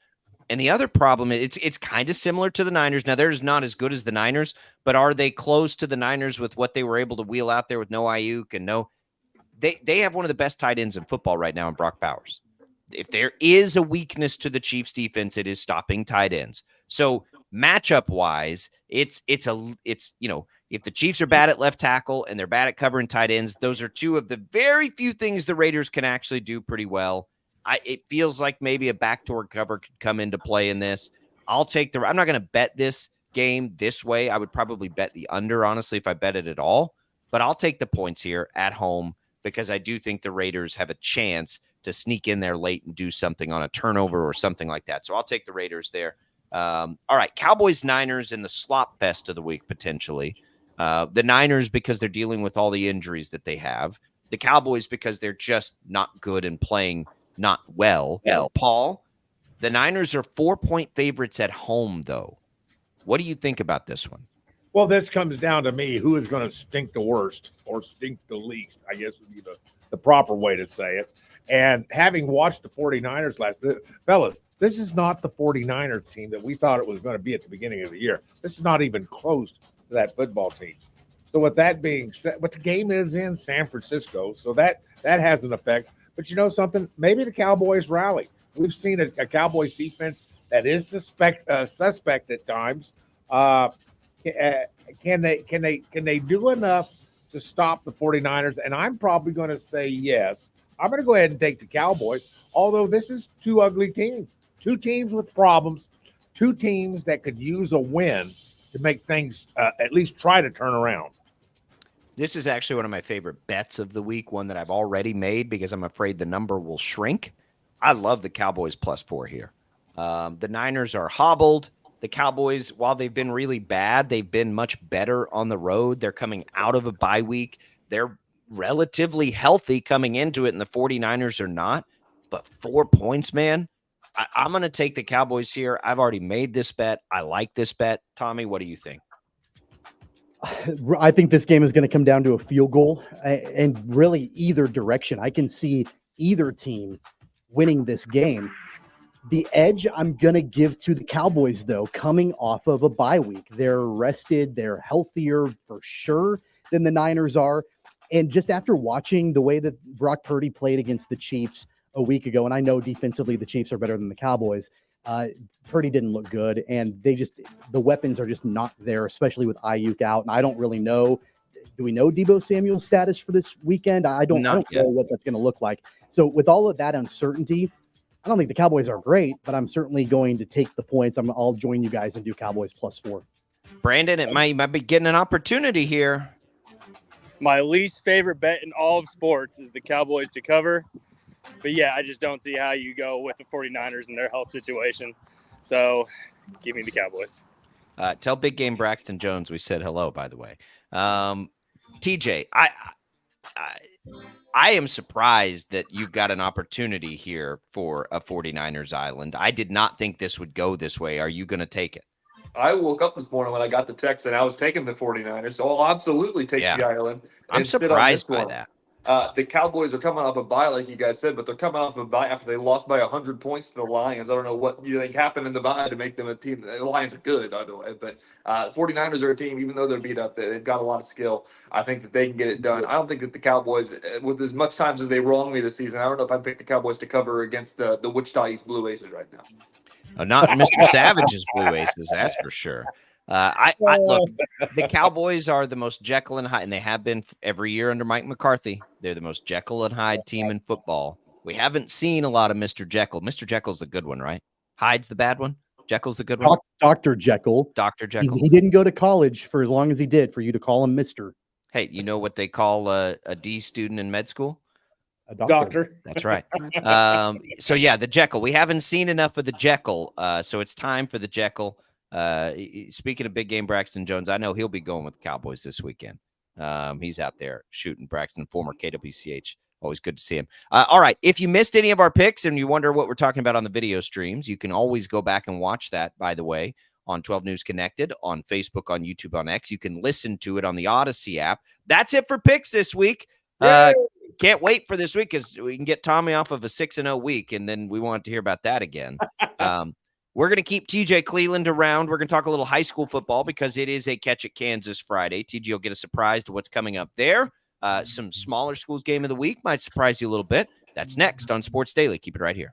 And the other problem is it's kind of similar to the Niners. Now, they're not as good as the Niners, but are they close to the Niners with what they were able to wheel out there with no Ayuk and no? They have one of the best tight ends in football right now in Brock Bowers. If there is a weakness to the Chiefs defense, it is stopping tight ends. So matchup wise, it's if the Chiefs are bad at left tackle and they're bad at covering tight ends, those are two of the very few things the Raiders can actually do pretty well. It feels like maybe a backdoor cover could come into play in this. I'm not going to bet this game this way. I would probably bet the under, honestly, if I bet it at all. But I'll take the points here at home. because I do think the Raiders have a chance to sneak in there late and do something on a turnover or something like that. So I'll take the Raiders there. All right, Cowboys, Niners in the slop fest of the week, potentially. The Niners because they're dealing with all the injuries that they have. The Cowboys because they're just not good and playing not well. Paul, the Niners are 4-point favorites at home, though. What do you think about this one? Well, this comes down to me. Who is going to stink the worst or stink the least, I guess would be the proper way to say it. And having watched the 49ers fellas, this is not the 49ers team that we thought it was going to be at the beginning of the year. This is not even close to that football team. So with that being said, but the game is in San Francisco, so that has an effect. But you know something? Maybe the Cowboys rally. We've seen a Cowboys defense that is suspect at times. Can they do enough to stop the 49ers? And I'm probably going to say yes. I'm going to go ahead and take the Cowboys, although this is two ugly teams, two teams with problems, two teams that could use a win to make things at least try to turn around. This is actually one of my favorite bets of the week, one that I've already made because I'm afraid the number will shrink. I love the Cowboys +4 here. The Niners are hobbled. The Cowboys, while they've been really bad, they've been much better on the road. They're coming out of a bye week. They're relatively healthy coming into it, and the 49ers are not. But 4 points, man. I'm going to take the Cowboys here. I've already made this bet. I like this bet. Tommy, what do you think? I think this game is going to come down to a field goal, and really either direction. I can see either team winning this game. The edge I'm going to give to the Cowboys, though, coming off of a bye week. They're rested. They're healthier for sure than the Niners are. And just after watching the way that Brock Purdy played against the Chiefs a week ago, and I know defensively the Chiefs are better than the Cowboys, Purdy didn't look good, and the weapons are just not there, especially with Ayuk out. And I don't really know. Do we know Deebo Samuel's status for this weekend? I don't know what that's going to look like. So with all of that uncertainty, I don't think the Cowboys are great, but I'm certainly going to take the points. I'll join you guys and do Cowboys +4. Brandon, it might be getting an opportunity here. My least favorite bet in all of sports is the Cowboys to cover. But, yeah, I just don't see how you go with the 49ers and their health situation. So, give me the Cowboys. Tell Big Game Braxton Jones we said hello, by the way. TJ, I am surprised that you've got an opportunity here for a 49ers Island. I did not think this would go this way. Are you going to take it? I woke up this morning when I got the text and I was taking the 49ers, so I'll absolutely take the Island. I'm surprised by that. The Cowboys are coming off a bye, like you guys said, but they're coming off a bye after they lost by 100 points to the Lions. I don't know what you think happened in the bye to make them a team. The Lions are good, by the way, but 49ers are a team, even though they're beat up, they've got a lot of skill. I think that they can get it done. I don't think that the Cowboys, with as much times as they wronged me this season, I don't know if I'd pick the Cowboys to cover against the Wichita East Blue Aces right now. Oh, not Mr. Savage's Blue Aces, that's for sure. Look, the Cowboys are the most Jekyll and Hyde, and they have been every year under Mike McCarthy. They're the most Jekyll and Hyde team in football. We haven't seen a lot of Mr. Jekyll. Mr. Jekyll's the good one, right? Hyde's the bad one. Jekyll's the good one. Dr. Jekyll. Dr. Jekyll. He didn't go to college for as long as he did for you to call him Mr. Hey, you know what they call a D student in med school? A doctor. That's right. So yeah, the Jekyll. We haven't seen enough of the Jekyll, so it's time for the Jekyll. Speaking of Big Game Braxton Jones, I know he'll be going with the Cowboys this weekend. He's out there shooting. Braxton, former KWCH. Always good to see him. All right. If you missed any of our picks and you wonder what we're talking about on the video streams, you can always go back and watch that, by the way, on 12 News Connected, on Facebook, on YouTube, on X. You can listen to it on the Odyssey app. That's it for picks this week. Can't wait for this week because we can get Tommy off of a 6-0 week, and then we want to hear about that again. We're going to keep TJ Cleveland around. We're going to talk a little high school football because it is a Catch It Kansas Friday. TJ will get a surprise to what's coming up there. Some smaller schools game of the week might surprise you a little bit. That's next on Sports Daily. Keep it right here.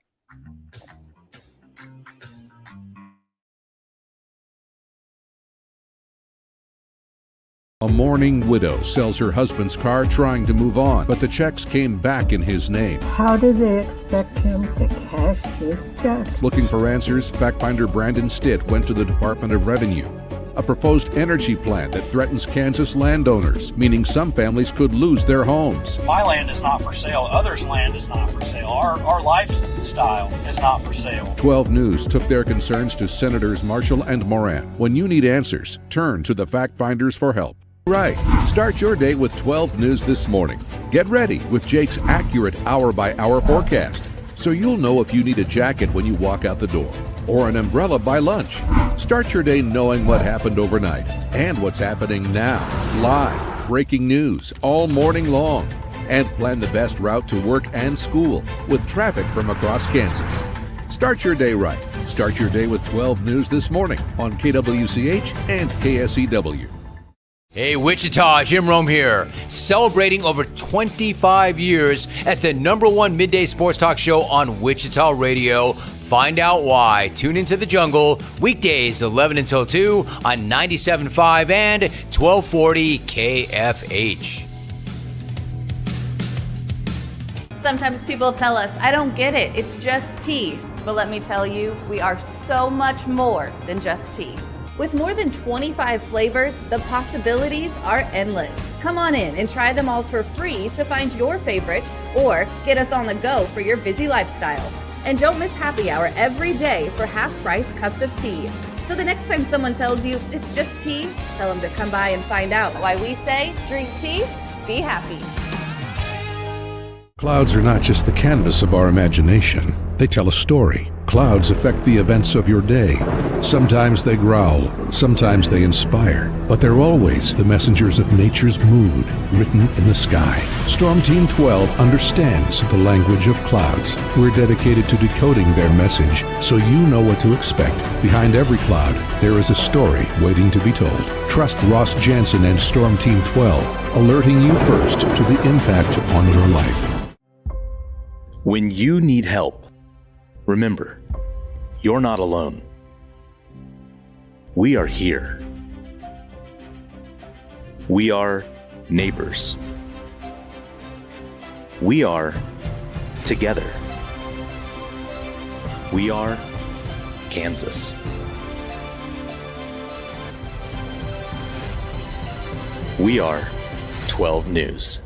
A mourning widow sells her husband's car trying to move on, but the checks came back in his name. How do they expect him to cash this check? Looking for answers, fact finder Brandon Stitt went to the Department of Revenue. a proposed energy plant that threatens Kansas landowners, meaning some families could lose their homes. My land is not for sale. Others' land is not for sale. Our lifestyle is not for sale. 12 News took their concerns to Senators Marshall and Moran. When you need answers, turn to the fact finders for help. Right. Start your day with 12 News this morning. Get ready with Jake's accurate hour-by-hour forecast, so you'll know if you need a jacket when you walk out the door or an umbrella by lunch. Start your day knowing what happened overnight and what's happening now. Live, breaking news all morning long. And plan the best route to work and school with traffic from across Kansas. Start your day right. Start your day with 12 News this morning on KWCH and KSEW. Hey, Wichita, Jim Rome here, celebrating over 25 years as the #1 midday sports talk show on Wichita Radio. Find out why. Tune into The Jungle, weekdays 11 until 2 on 97.5 and 1240 KFH. Sometimes people tell us, I don't get it, it's just tea. But let me tell you, we are so much more than just tea. With more than 25 flavors, the possibilities are endless. Come on in and try them all for free to find your favorite or get us on the go for your busy lifestyle. And don't miss happy hour every day for half-price cups of tea. So the next time someone tells you it's just tea, tell them to come by and find out why we say drink tea, be happy. Clouds are not just the canvas of our imagination. They tell a story. Clouds affect the events of your day. Sometimes they growl, sometimes they inspire, but they're always the messengers of nature's mood written in the sky. Storm Team 12 understands the language of clouds. We're dedicated to decoding their message so you know what to expect. Behind every cloud, there is a story waiting to be told. Trust Ross Jansen and Storm Team 12, alerting you first to the impact on your life. When you need help, remember, you're not alone. We are here. We are neighbors. We are together. We are Kansas. We are 12 News.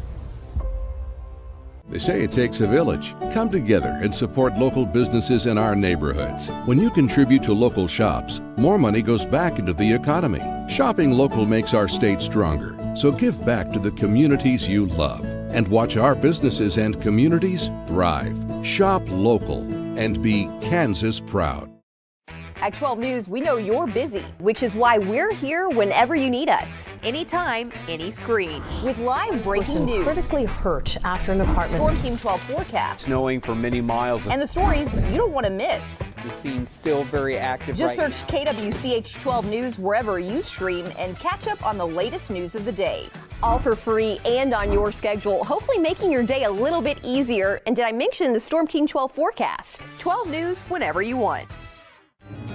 They say it takes a village. Come together and support local businesses in our neighborhoods. When you contribute to local shops, more money goes back into the economy. Shopping local makes our state stronger. So give back to the communities you love and watch our businesses and communities thrive. Shop local and be Kansas proud. At 12 News, we know you're busy, which is why we're here whenever you need us. Anytime, any screen. With live breaking news. Critically hurt after an apartment. Storm Team 12 forecast. Snowing for many miles. And the stories you don't want to miss. The scene's still very active. Just right search KWCH 12 News wherever you stream and catch up on the latest news of the day. All for free and on your schedule, hopefully making your day a little bit easier. And did I mention the Storm Team 12 forecast? 12 News whenever you want.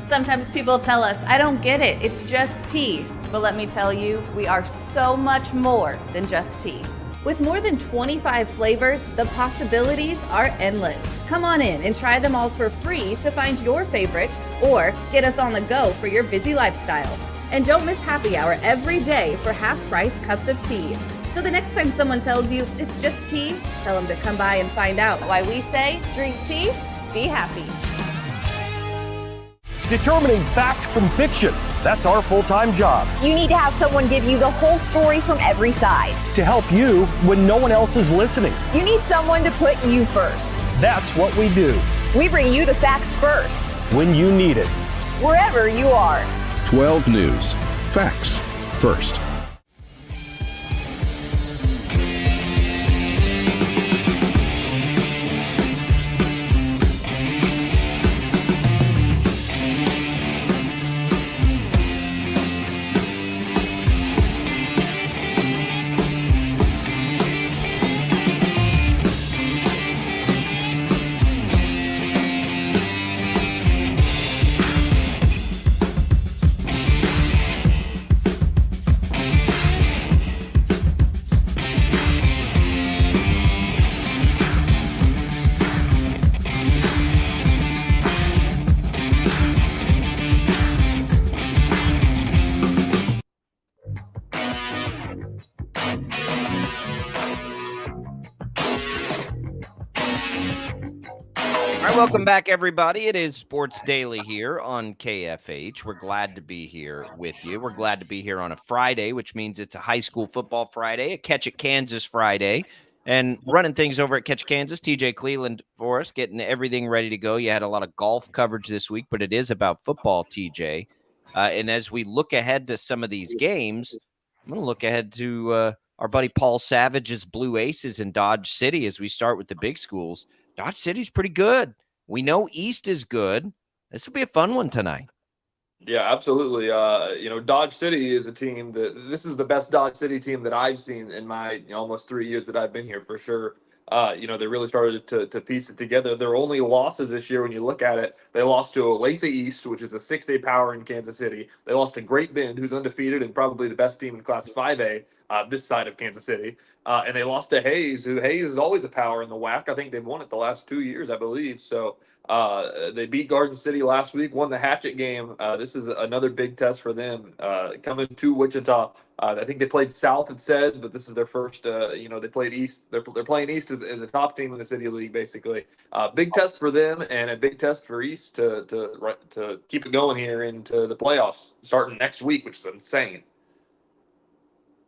Sometimes people tell us, I don't get it, it's just tea. But let me tell you, we are so much more than just tea. With more than 25 flavors, the possibilities are endless. Come on in and try them all for free to find your favorite or get us on the go for your busy lifestyle. And don't miss happy hour every day for half-price cups of tea. So the next time someone tells you it's just tea, tell them to come by and find out why we say drink tea, be happy. Determining fact from fiction. That's our full-time job. You need to have someone give you the whole story from every side. To help you when no one else is listening. You need someone to put you first. That's what we do. We bring you the facts first. When you need it. Wherever you are. 12 News. Facts first. Welcome back, everybody. It is Sports Daily here on KFH. We're glad to be here with you. We're glad to be here on a Friday, which means it's a high school football Friday, a Catch It Kansas Friday, and running things over at Catch It Kansas, TJ Cleveland for us, getting everything ready to go. You had a lot of golf coverage this week, but it is about football, TJ. And as we look ahead to some of these games, I'm going to look ahead to our buddy Paul Savage's Blue Aces in Dodge City as we start with the big schools. Dodge City's pretty good. We know East is good. This will be a fun one tonight. Yeah, absolutely. Dodge City is a team this is the best Dodge City team that I've seen in my almost 3 years that I've been here for sure. They really started to piece it together. Their only losses this year, when you look at it, they lost to Olathe East, which is a 6A power in Kansas City. They lost to Great Bend, who's undefeated and probably the best team in Class 5A this side of Kansas City. And they lost to Hayes, who Hayes is always a power in the WAC. I think they've won it the last 2 years, I believe. So they beat Garden City last week, won the Hatchet game. This is another big test for them coming to Wichita. I think they played South, it says, but this is their first, they played East. They're playing East as a top team in the City League, basically. Big test for them and a big test for East to keep it going here into the playoffs starting next week, which is insane.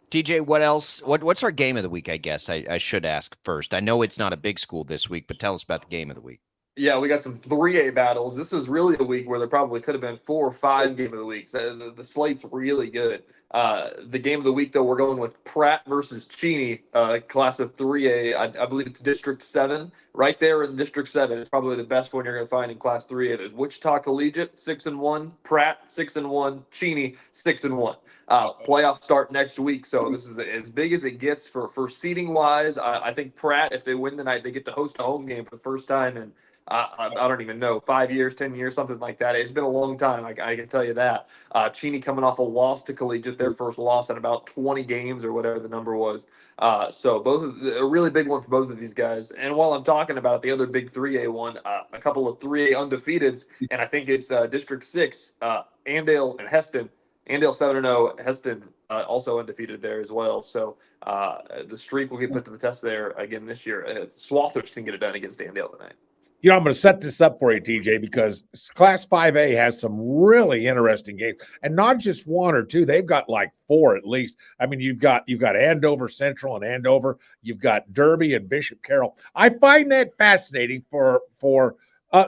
TJ, what else? What's our game of the week, I guess I should ask first. I know it's not a big school this week, but tell us about the game of the week. Yeah, we got some 3A battles. This is really a week where there probably could have been 4 or 5 game of the weeks. The slate's really good. The game of the week, though, we're going with Pratt versus Cheney, class of 3A. I believe it's District 7. Right there in District 7. It's probably the best one you're going to find in Class 3A. There's Wichita Collegiate, 6-1. Pratt, 6-1. Cheney, 6-1. Playoffs start next week, so this is as big as it gets for seeding wise. I think Pratt, if they win tonight, they get to host a home game for the first time in I don't even know, 5 years, 10 years, something like that. It's been a long time. I can tell you that. Cheney coming off a loss to Collegiate, their first loss in about 20 games or whatever the number was. So a really big one for both of these guys. And while I'm talking about the other big 3A one, a couple of 3A undefeateds, and I think it's District 6, Andale and Heston. Andale 7-0, Heston also undefeated there as well. So the streak will get put to the test there again this year. Swathers can get it done against Andale tonight. I'm going to set this up for you, TJ, because Class 5A has some really interesting games, and not just 1 or 2. They've got like 4 at least. I mean, you've got Andover Central and Andover. You've got Derby and Bishop Carroll. I find that fascinating for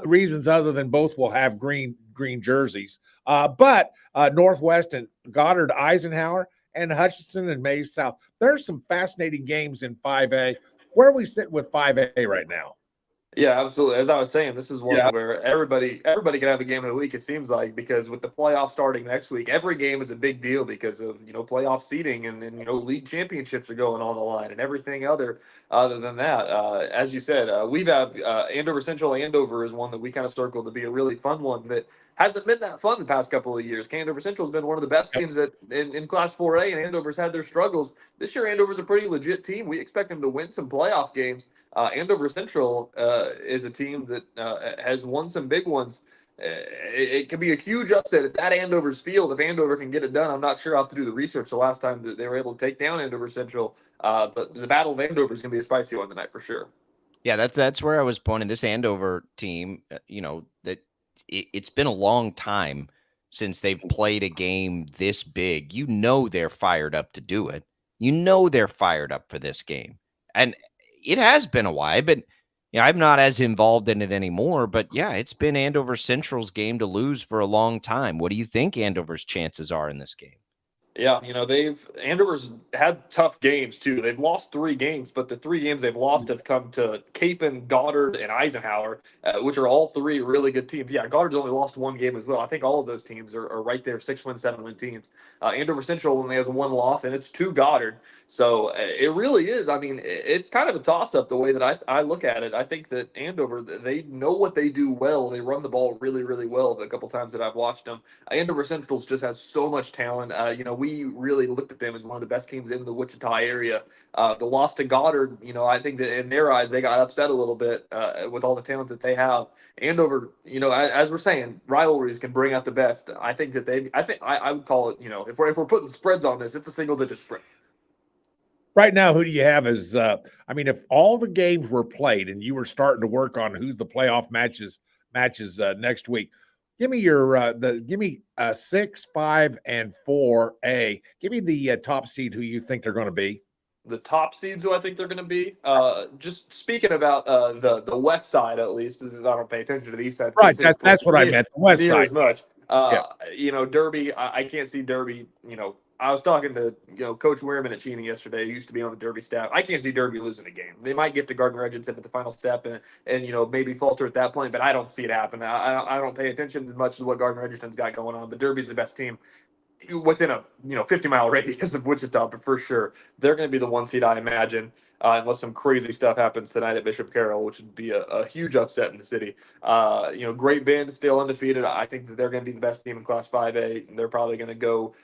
reasons other than both will have green jerseys. But Northwest and Goddard Eisenhower and Hutchinson and Mays South. There's some fascinating games in 5A. Where are we sitting with 5A right now? Yeah, absolutely. As I was saying, this is one where everybody can have a game of the week, it seems like, because with the playoffs starting next week, every game is a big deal because of, playoff seeding and league championships are going on the line and everything other than that. As you said, we've had Andover Central. Andover is one that we kind of circled to be a really fun one that hasn't been that fun the past couple of years. Andover Central has been one of the best teams in Class 4A, and Andover's had their struggles. This year, Andover's a pretty legit team. We expect them to win some playoff games. Andover Central is a team that has won some big ones. It could be a huge upset at that Andover's field if Andover can get it done. I'm not sure. I'll have to do the research the last time that they were able to take down Andover Central. But the Battle of Andover is going to be a spicy one tonight for sure. Yeah, that's where I was pointing. This Andover team, that it's been a long time since they've played a game this big. They're fired up to do it. They're fired up for this game. And it has been a while, but I'm not as involved in it anymore. But yeah, it's been Andover Central's game to lose for a long time. What do you think Andover's chances are in this game? Yeah, Andover's had tough games too. They've lost 3 games, but the 3 games they've lost have come to Capon, Goddard, and Eisenhower, which are all 3 really good teams. Yeah, Goddard's only lost 1 game as well. I think all of those teams are right there, 6-win, 7-win teams. Andover Central only has 1 loss, and it's to Goddard. So it really is. I mean, it's kind of a toss-up the way that I look at it. I think that Andover, they know what they do well. They run the ball really, really well the couple times that I've watched them. Andover Central's just has so much talent. We really looked at them as one of the best teams in the Wichita area. The loss to Goddard, I think that in their eyes, they got upset a little bit with all the talent that they have. Andover, as we're saying, rivalries can bring out the best. I think that I would call it, if we're putting spreads on this, it's a single-digit spread. Right now, who do you have as? If all the games were played and you were starting to work on who's the playoff matches next week, give me your give me 6, 5, and 4A. Give me the top seed who you think they're going to be. The top seeds who I think they're going to be. Just speaking about the west side, at least, as I don't pay attention to the east side. Right, that's what I meant. The west side. As much. Yes. Derby. I can't see Derby. I was talking to Coach Wehrman at Cheney yesterday, who used to be on the Derby staff. I can't see Derby losing a game. They might get to Gardner Edgerton at the final step and maybe falter at that point, but I don't see it happen. I don't pay attention as much as what Gardner Edgerton's got going on. But Derby's the best team within a 50-mile radius of Wichita, but for sure they're going to be the 1 seed, I imagine. Unless some crazy stuff happens tonight at Bishop Carroll, which would be a huge upset in the city. Great Bend still undefeated. I think that they're going to be the best team in Class 5A. They're probably going to go,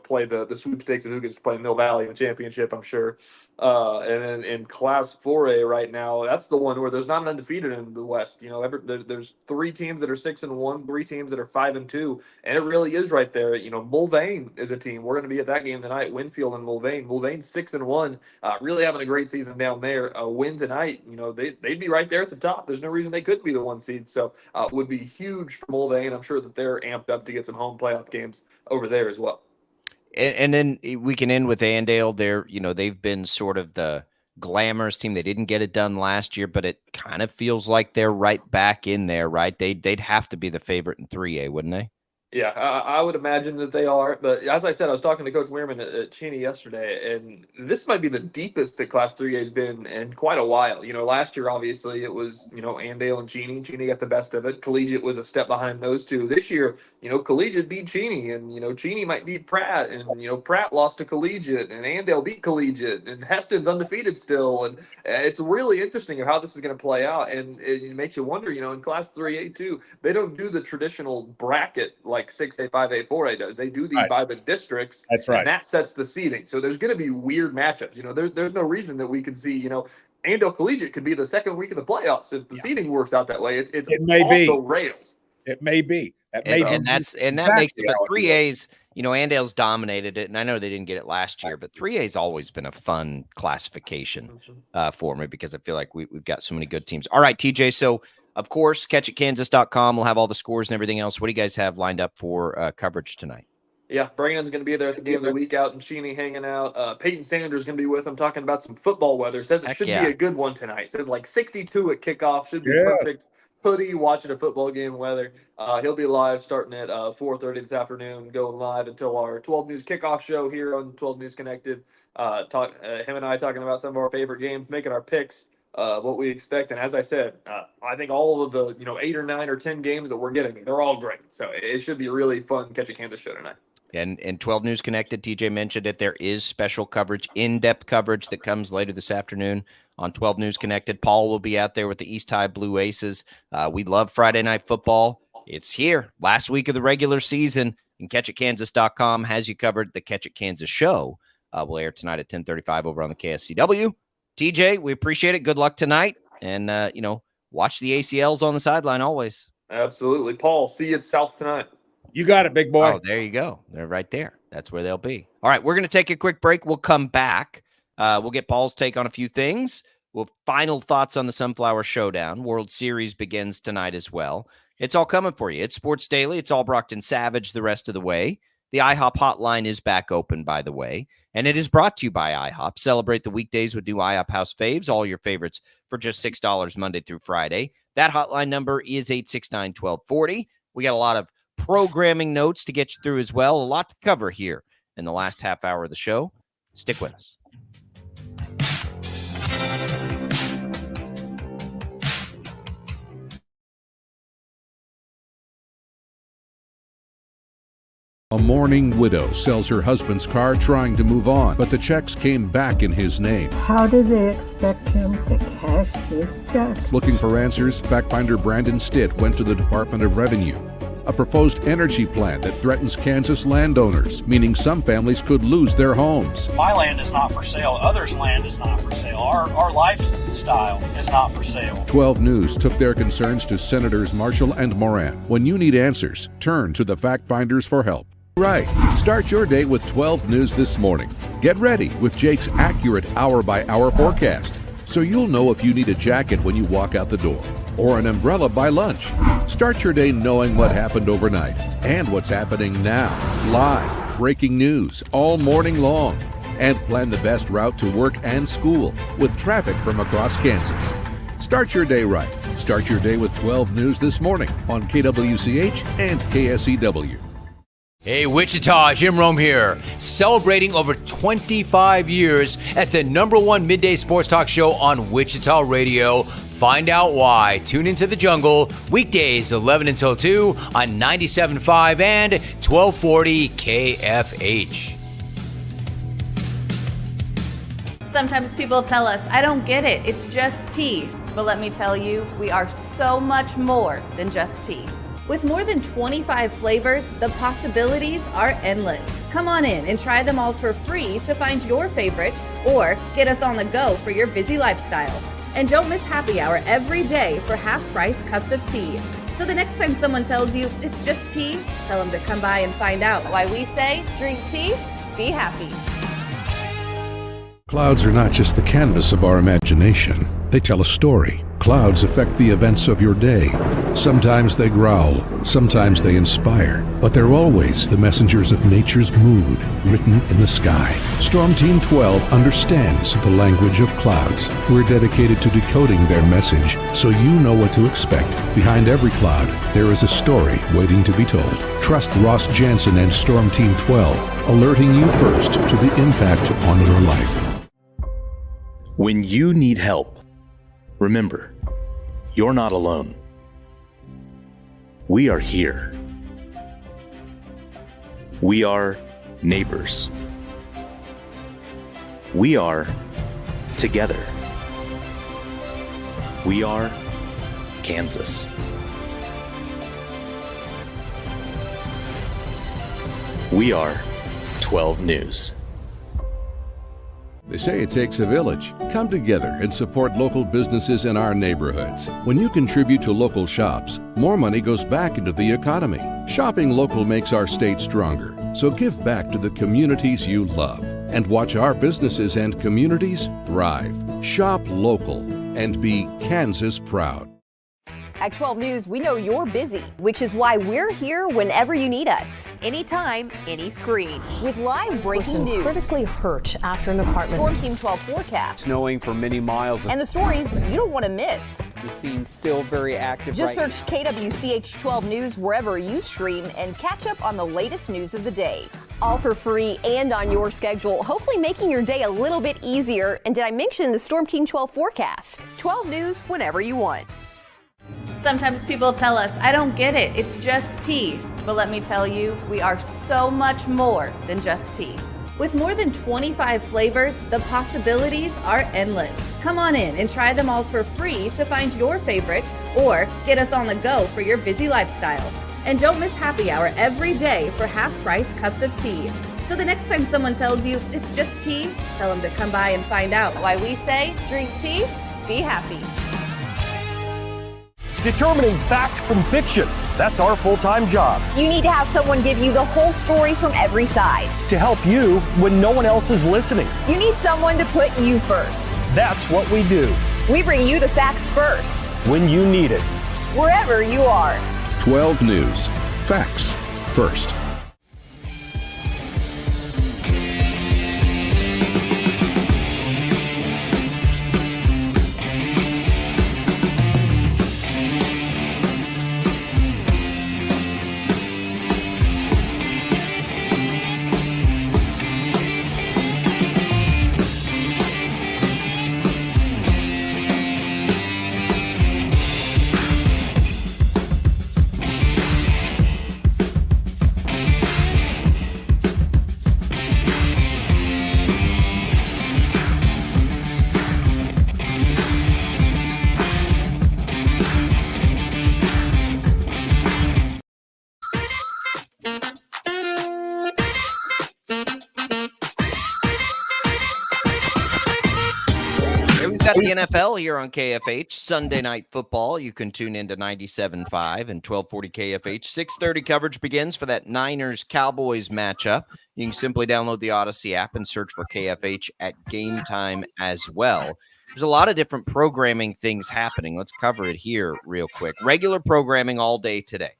play the sweepstakes of who gets to play Mill Valley in the championship, I'm sure. And then in Class 4A right now, that's the one where there's not an undefeated in the West. There's 3 teams that are 6-1, 3 teams that are 5-2, and it really is right there. Mulvane is a team. We're going to be at that game tonight. Winfield and Mulvane. Mulvane's 6-1, really having a great season down there. A win tonight, they'd be right there at the top. There's no reason they couldn't be the 1 seed. So it would be huge for Mulvane. I'm sure that they're amped up to get some home playoff games over there as well. And then we can end with Andale. They've been sort of the glamorous team. They didn't get it done last year, but it kind of feels like they're right back in there, right? They'd have to be the favorite in 3A, wouldn't they? Yeah, I would imagine that they are. But as I said, I was talking to Coach Wehrman at Cheney yesterday, and this might be the deepest that Class 3A has been in quite a while. Last year, obviously, it was, Andale and Cheney. Cheney got the best of it. Collegiate was a step behind those two. This year, Collegiate beat Cheney, and, Cheney might beat Pratt, and, Pratt lost to Collegiate, and Andale beat Collegiate, and Heston's undefeated still. And it's really interesting of how this is going to play out, and it makes you wonder, in Class 3A, too, they don't do the traditional bracket like 6A, 5A, 4A does. They do these by the districts. That's right. And that sets the seeding. So there's going to be weird matchups. There's no reason that we could see, Andale Collegiate could be the second week of the playoffs if the seeding works out that way. It may off the rails. It may be. That makes it. But 3A's, Andale's dominated it, and I know they didn't get it last year, but 3A's always been a fun classification for me because I feel like we've got so many good teams. All right, TJ. So, of course, catchitkansas.com will have all the scores and everything else. What do you guys have lined up for coverage tonight? Yeah, Brandon's going to be there at the game of the week out in Cheney hanging out. Peyton Sanders going to be with him talking about some football weather. Says it should be a good one tonight. Says like 62 at kickoff. Should be perfect. Hoodie, watching a football game weather. He'll be live starting at 4:30 this afternoon, going live until our 12 News kickoff show here on 12 News Connected. Him and I talking about some of our favorite games, making our picks. What we expect, and as I said, I think all of the 8 or 9 or 10 games that we're getting, they're all great. So it should be a really fun Catch a Kansas show tonight. And 12 News Connected, TJ mentioned it. There is special coverage, in-depth coverage that comes later this afternoon on 12 News Connected. Paul will be out there with the East High Blue Aces. We love Friday Night Football. It's here, last week of the regular season, and catchitkansas.com has you covered. The Catch It Kansas show will air tonight at 10:35 over on the KSCW. TJ, we appreciate it. Good luck tonight. And, watch the ACLs on the sideline always. Absolutely. Paul, see you at South tonight. You got it, big boy. Oh, there you go. They're right there. That's where they'll be. All right, we're going to take a quick break. We'll come back. We'll get Paul's take on a few things. We'll final thoughts on the Sunflower Showdown. World Series begins tonight as well. It's all coming for you. It's Sports Daily. It's all Brockton Savage the rest of the way. The IHOP hotline is back open, by the way, and it is brought to you by IHOP. Celebrate the weekdays with new IHOP House Faves, all your favorites for just $6 Monday through Friday. That hotline number is 869-1240. We got a lot of programming notes to get you through as well. A lot to cover here in the last half hour of the show. Stick with us. A mourning widow sells her husband's car trying to move on, but the checks came back in his name. How do they expect him to cash this check? Looking for answers, fact finder Brandon Stitt went to the Department of Revenue. A proposed energy plan that threatens Kansas landowners, meaning some families could lose their homes. My land is not for sale. Others' land is not for sale. Our lifestyle is not for sale. 12 News took their concerns to Senators Marshall and Moran. When you need answers, turn to the fact finders for help. Right. Start your day with 12 News this morning. Get ready with Jake's accurate hour-by-hour forecast, so you'll know if you need a jacket when you walk out the door or an umbrella by lunch. Start your day knowing what happened overnight and what's happening now. Live, breaking news all morning long. And plan the best route to work and school with traffic from across Kansas. Start your day right. Start your day with 12 News this morning on KWCH and KSEW. Hey, Wichita, Jim Rome here, celebrating over 25 years as the #1 midday sports talk show on Wichita Radio. Find out why. Tune into the jungle, weekdays 11 until 2 on 97.5 and 1240 KFH. Sometimes people tell us, I don't get it, it's just tea. But let me tell you, we are so much more than just tea. With more than 25 flavors, the possibilities are endless. Come on in and try them all for free to find your favorite or get us on the go for your busy lifestyle. And don't miss happy hour every day for half-price cups of tea. So the next time someone tells you it's just tea, tell them to come by and find out why we say drink tea, be happy. Clouds are not just the canvas of our imagination. They tell a story. Clouds affect the events of your day. Sometimes they growl, sometimes they inspire, but they're always the messengers of nature's mood written in the sky. Storm Team 12 understands the language of clouds. We're dedicated to decoding their message so you know what to expect. Behind every cloud, there is a story waiting to be told. Trust Ross Jansen and Storm Team 12, alerting you first to the impact on your life. When you need help, remember, you're not alone. We are here. We are neighbors. We are together. We are Kansas. We are 12 News. They say it takes a village. Come together and support local businesses in our neighborhoods. When you contribute to local shops, more money goes back into the economy. Shopping local makes our state stronger. So give back to the communities you love and watch our businesses and communities thrive. Shop local and be Kansas proud. At 12 News, we know you're busy, which is why we're here whenever you need us. Anytime, any screen. With live breaking news. Critically hurt after an apartment. Storm Team 12 forecast. Snowing for many miles. And the stories you don't want to miss. The scene's still very active. Just search KWCH 12 News wherever you stream and catch up on the latest news of the day. All for free and on your schedule, hopefully making your day a little bit easier. And did I mention the Storm Team 12 forecast? 12 News whenever you want. Sometimes people tell us, I don't get it, it's just tea. But let me tell you, we are so much more than just tea. With more than 25 flavors, the possibilities are endless. Come on in and try them all for free to find your favorite or get us on the go for your busy lifestyle. And don't miss happy hour every day for half-price cups of tea. So the next time someone tells you it's just tea, tell them to come by and find out why we say drink tea, be happy. Determining fact from fiction. That's our full-time job. You need to have someone give you the whole story from every side. To help you when no one else is listening. You need someone to put you first. That's what we do. We bring you the facts first. When you need it. Wherever you are. 12 News. Facts first. got the NFL here on KFH. Sunday Night Football. You can tune into 97.5 and 1240 KFH. 6:30 coverage begins for that Niners-Cowboys matchup. You can simply download the Odyssey app and search for KFH at game time as well. There's a lot of different programming things happening. Let's cover it here real quick. Regular programming all day today.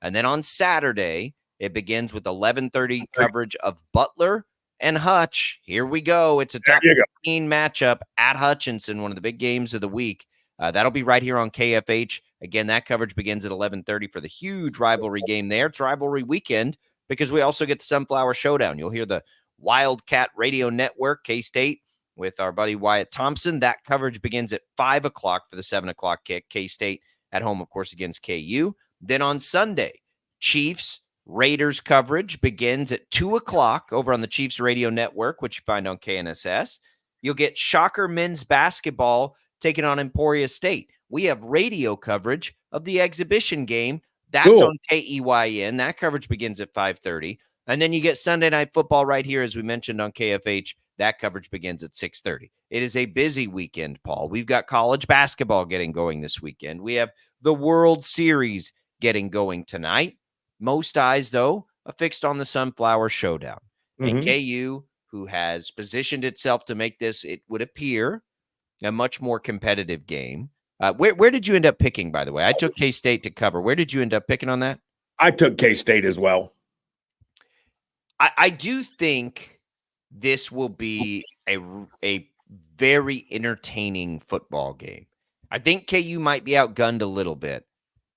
And then on Saturday, it begins with 11:30 coverage of Butler and Hutch. Here we go. It's a top 15 matchup at Hutchinson, one of the big games of the week. That'll be right here on KFH. Again, that coverage begins at 11:30 for the huge rivalry game there. It's rivalry weekend because we also get the Sunflower Showdown. You'll hear the Wildcat Radio Network, K-State, with our buddy Wyatt Thompson. That coverage begins at 5 o'clock for the 7 o'clock kick. K-State at home, of course, against KU. Then on Sunday, Chiefs Raiders coverage begins at 2 o'clock over on the Chiefs Radio Network, which you find on KNSS. You'll get Shocker men's basketball taking on Emporia State. We have radio coverage of the exhibition game. That's on KEYN. That coverage begins at 5:30. And then you get Sunday Night Football right here, as we mentioned on KFH. That coverage begins at 6:30. It is a busy weekend, Paul. We've got college basketball getting going this weekend. We have the World Series getting going tonight. Most eyes, though, are fixed on the Sunflower Showdown. And KU, who has positioned itself to make this, it would appear, a much more competitive game. Where did you end up picking, by the way? I took K-State to cover. Where did you end up picking on that? I took K-State as well. I do think this will be a very entertaining football game. I think KU might be outgunned a little bit.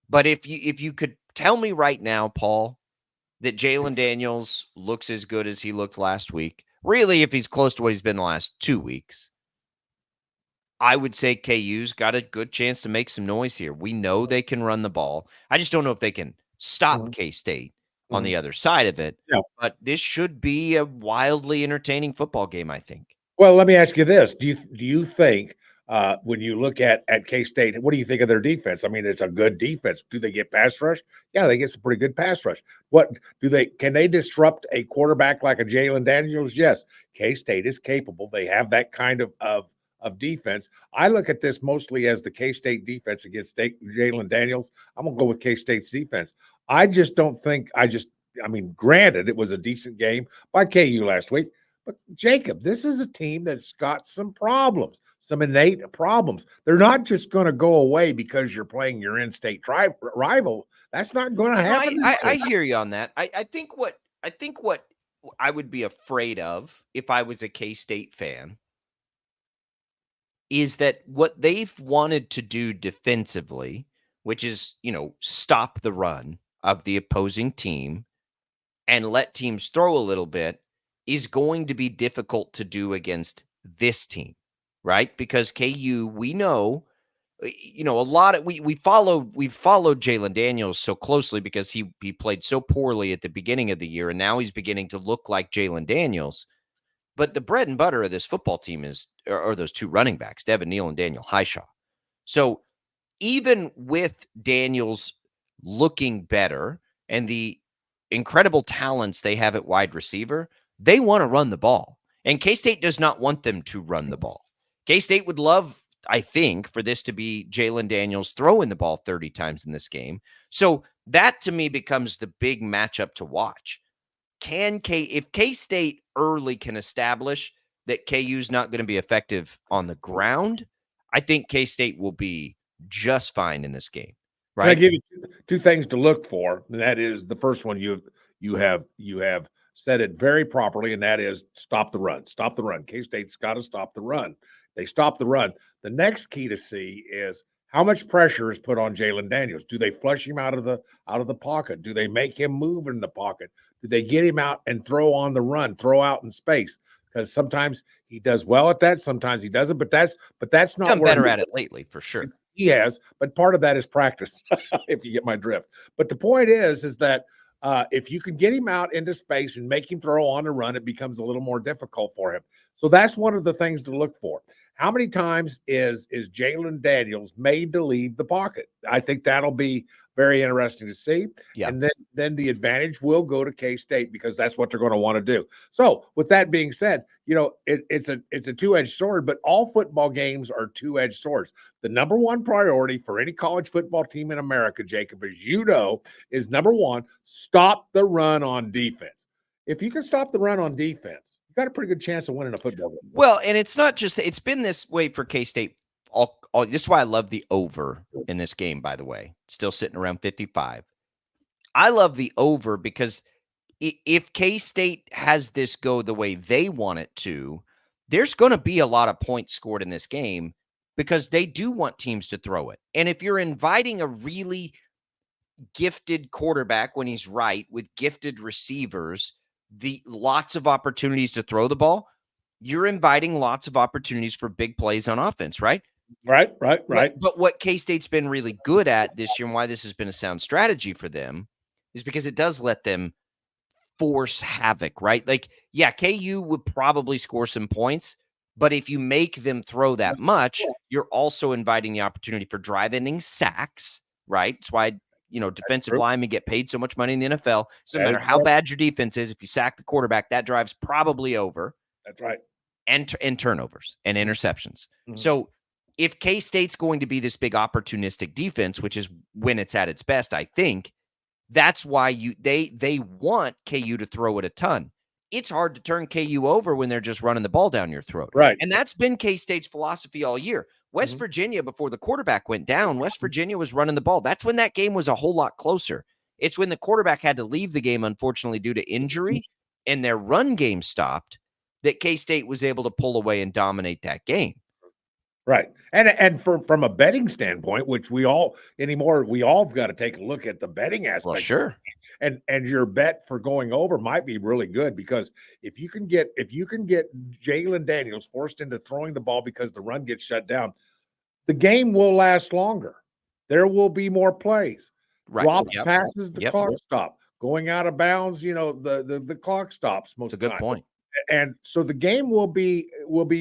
But if you could tell me right now, Paul, that Jalen Daniels looks as good as he looked last week, really, if he's close to what he's been the last 2 weeks, I would say KU's got a good chance to make some noise here. We know they can run the ball. I just don't know if they can stop K-State on the other side of it. Yeah. But this should be a wildly entertaining football game, I think. Well, let me ask you this. Do you think when you look at K-State, what do you think of their defense? I mean, it's a good defense. Do they get pass rush? Yeah, they get some pretty good pass rush. Can they disrupt a quarterback like a Jalen Daniels? Yes. K-State is capable. They have that kind of defense. I look at this mostly as the K-State defense against Jalen Daniels. I'm going to go with K-State's defense. I just don't think granted, it was a decent game by KU last week. But, Jacob, this is a team that's got some problems, some innate problems. They're not just going to go away because you're playing your in-state rival. That's not going to happen. I hear you on that. I think what I would be afraid of if I was a K-State fan is that what they've wanted to do defensively, which is, stop the run of the opposing team and let teams throw a little bit, is going to be difficult to do against this team, right? Because KU, we know, a lot of we've followed Jalen Daniels so closely because he played so poorly at the beginning of the year, and now he's beginning to look like Jalen Daniels. But the bread and butter of this football team are those two running backs, Devin Neal and Daniel Highshaw. So even with Daniels looking better and the incredible talents they have at wide receiver, they want to run the ball. And K-State does not want them to run the ball. K-State would love, I think, for this to be Jalen Daniels throwing the ball 30 times in this game. So that, to me, becomes the big matchup to watch. If K-State early can establish that KU's not going to be effective on the ground, I think K-State will be just fine in this game. Right? I give you two things to look for, and that is the first one you have said it very properly, and that is stop the run. Stop the run. K-State's got to stop the run. They stop the run. The next key to see is how much pressure is put on Jalen Daniels. Do they flush him out of the pocket? Do they make him move in the pocket? Do they get him out and throw on the run, throw out in space? Because sometimes he does well at that, sometimes he doesn't. But that's not become better at it lately, for sure. He has, but part of that is practice, if you get my drift. But the point is that if you can get him out into space and make him throw on the run, it becomes a little more difficult for him. So that's one of the things to look for. How many times is Jalen Daniels made to leave the pocket? I think that'll be very interesting to see. Yeah. And then the advantage will go to K-State because that's what they're going to want to do. So with that being said, it's a two-edged sword, but all football games are two-edged swords. The number one priority for any college football team in America, Jacob, as you know, is number one, stop the run on defense. If you can stop the run on defense, you got a pretty good chance of winning a football game. Well, and it's not just, it's been this way for K-State. This is why I love the over in this game, by the way. Still sitting around 55. I love the over because if K-State has this go the way they want it to, there's going to be a lot of points scored in this game because they do want teams to throw it. And if you're inviting a really gifted quarterback when he's right with gifted receivers, lots of opportunities to throw the ball, you're inviting lots of opportunities for big plays on offense, right? Right. But what K-State's been really good at this year and why this has been a sound strategy for them is because it does let them force havoc, right? Like, yeah, KU would probably score some points, but if you make them throw that much, you're also inviting the opportunity for drive-ending sacks, right? That's why, defensive linemen get paid so much money in the NFL. So no matter how bad your defense is, if you sack the quarterback, that drive's probably over. That's right. And turnovers and interceptions. Mm-hmm. So if K-State's going to be this big opportunistic defense, which is when it's at its best, I think that's why they want KU to throw it a ton. It's hard to turn KU over when they're just running the ball down your throat. Right. And that's been K-State's philosophy all year. West Virginia, before the quarterback went down, West Virginia was running the ball. That's when that game was a whole lot closer. It's when the quarterback had to leave the game, unfortunately, due to injury, and their run game stopped, that K-State was able to pull away and dominate that game. Right. And from a betting standpoint, which we all have got to take a look at the betting aspect. Well, sure. And your bet for going over might be really good because if you can get Jalen Daniels forced into throwing the ball because the run gets shut down, the game will last longer. There will be more plays. Right. Drop passes, the clock stop. Going out of bounds, the clock stops most of the time. That's a good point. And so the game will be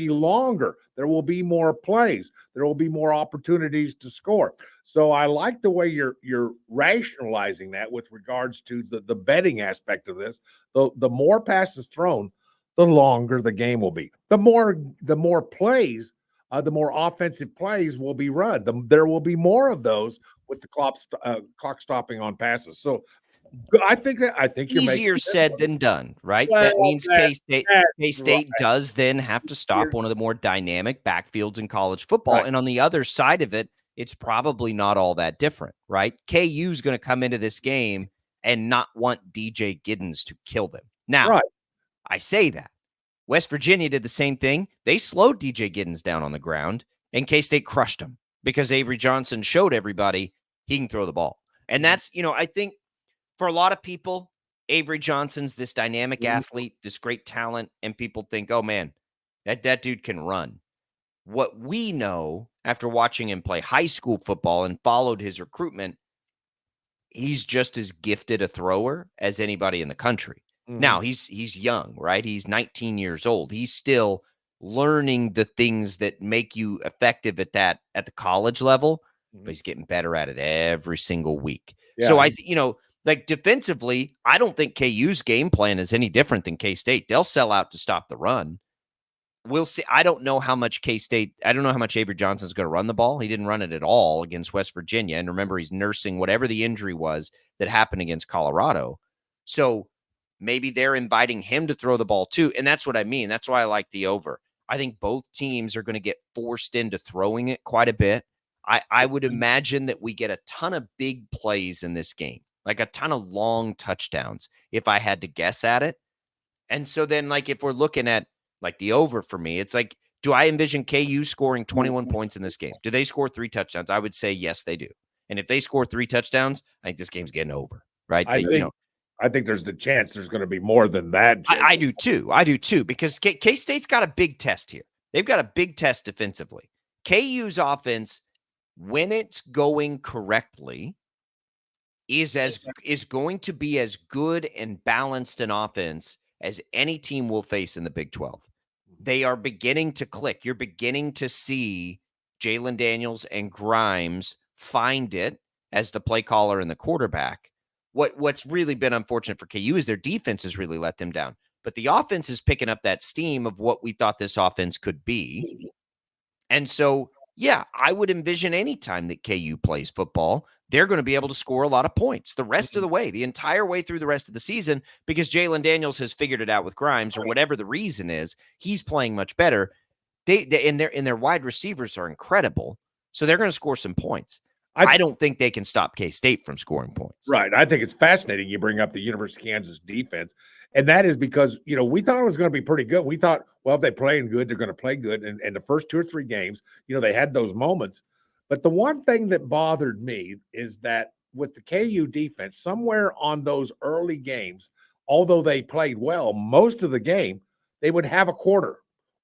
longer. There will be more plays. There will be more opportunities to score. So I like the way you're rationalizing that with regards to the betting aspect of this. The more passes thrown, the longer the game will be. The more plays, the more offensive plays will be run. There will be more of those with the clock stopping on passes. So I think you're easier said than done, right? Well, that means K-State does then have to stop one of the more dynamic backfields in college football. Right. And on the other side of it, it's probably not all that different, right? KU's going to come into this game and not want DJ Giddens to kill them. Now, I say that. West Virginia did the same thing. They slowed DJ Giddens down on the ground, and K-State crushed him because Avery Johnson showed everybody he can throw the ball. And that's, I think, for a lot of people, Avery Johnson's this dynamic athlete, this great talent, and people think, oh, man, that dude can run. What we know after watching him play high school football and followed his recruitment, he's just as gifted a thrower as anybody in the country. Mm-hmm. Now, he's young, right? He's 19 years old. He's still learning the things that make you effective at the college level, but he's getting better at it every single week. Yeah. So like defensively, I don't think KU's game plan is any different than K-State. They'll sell out to stop the run. We'll see. I don't know how much Avery Johnson's going to run the ball. He didn't run it at all against West Virginia. And remember, he's nursing whatever the injury was that happened against Colorado. So maybe they're inviting him to throw the ball too. And that's what I mean. That's why I like the over. I think both teams are going to get forced into throwing it quite a bit. I would imagine that we get a ton of big plays in this game. Like a ton of long touchdowns, if I had to guess at it. And so then, like, if we're looking at, like, the over for me, it's like, do I envision KU scoring 21 points in this game? Do they score 3 touchdowns? I would say yes, they do. And if they score 3 touchdowns, I think this game's getting over, right? I think there's the chance there's going to be more than that. I do too, because K-State's got a big test here. They've got a big test defensively. KU's offense, when it's going correctly, is going to be as good and balanced an offense as any team will face in the Big 12. they are beginning to click. You're beginning to see Jalen Daniels and Grimes find it as the play caller and the quarterback. What's really been unfortunate for KU is their defense has really let them down. But the offense is picking up that steam of what we thought this offense could be. And so, yeah, I would envision any time that KU plays football, they're going to be able to score a lot of points the rest of the way, the entire way through the rest of the season, because Jalen Daniels has figured it out with Grimes, or whatever the reason is. He's playing much better. They their wide receivers are incredible, so they're going to score some points. I don't think they can stop K-State from scoring points. Right. I think it's fascinating you bring up the University of Kansas defense. And that is because, we thought it was going to be pretty good. We thought, well, if they're playing good, they're going to play good. And the first 2 or 3 games, they had those moments. But the one thing that bothered me is that with the KU defense, somewhere on those early games, although they played well, most of the game, they would have a quarter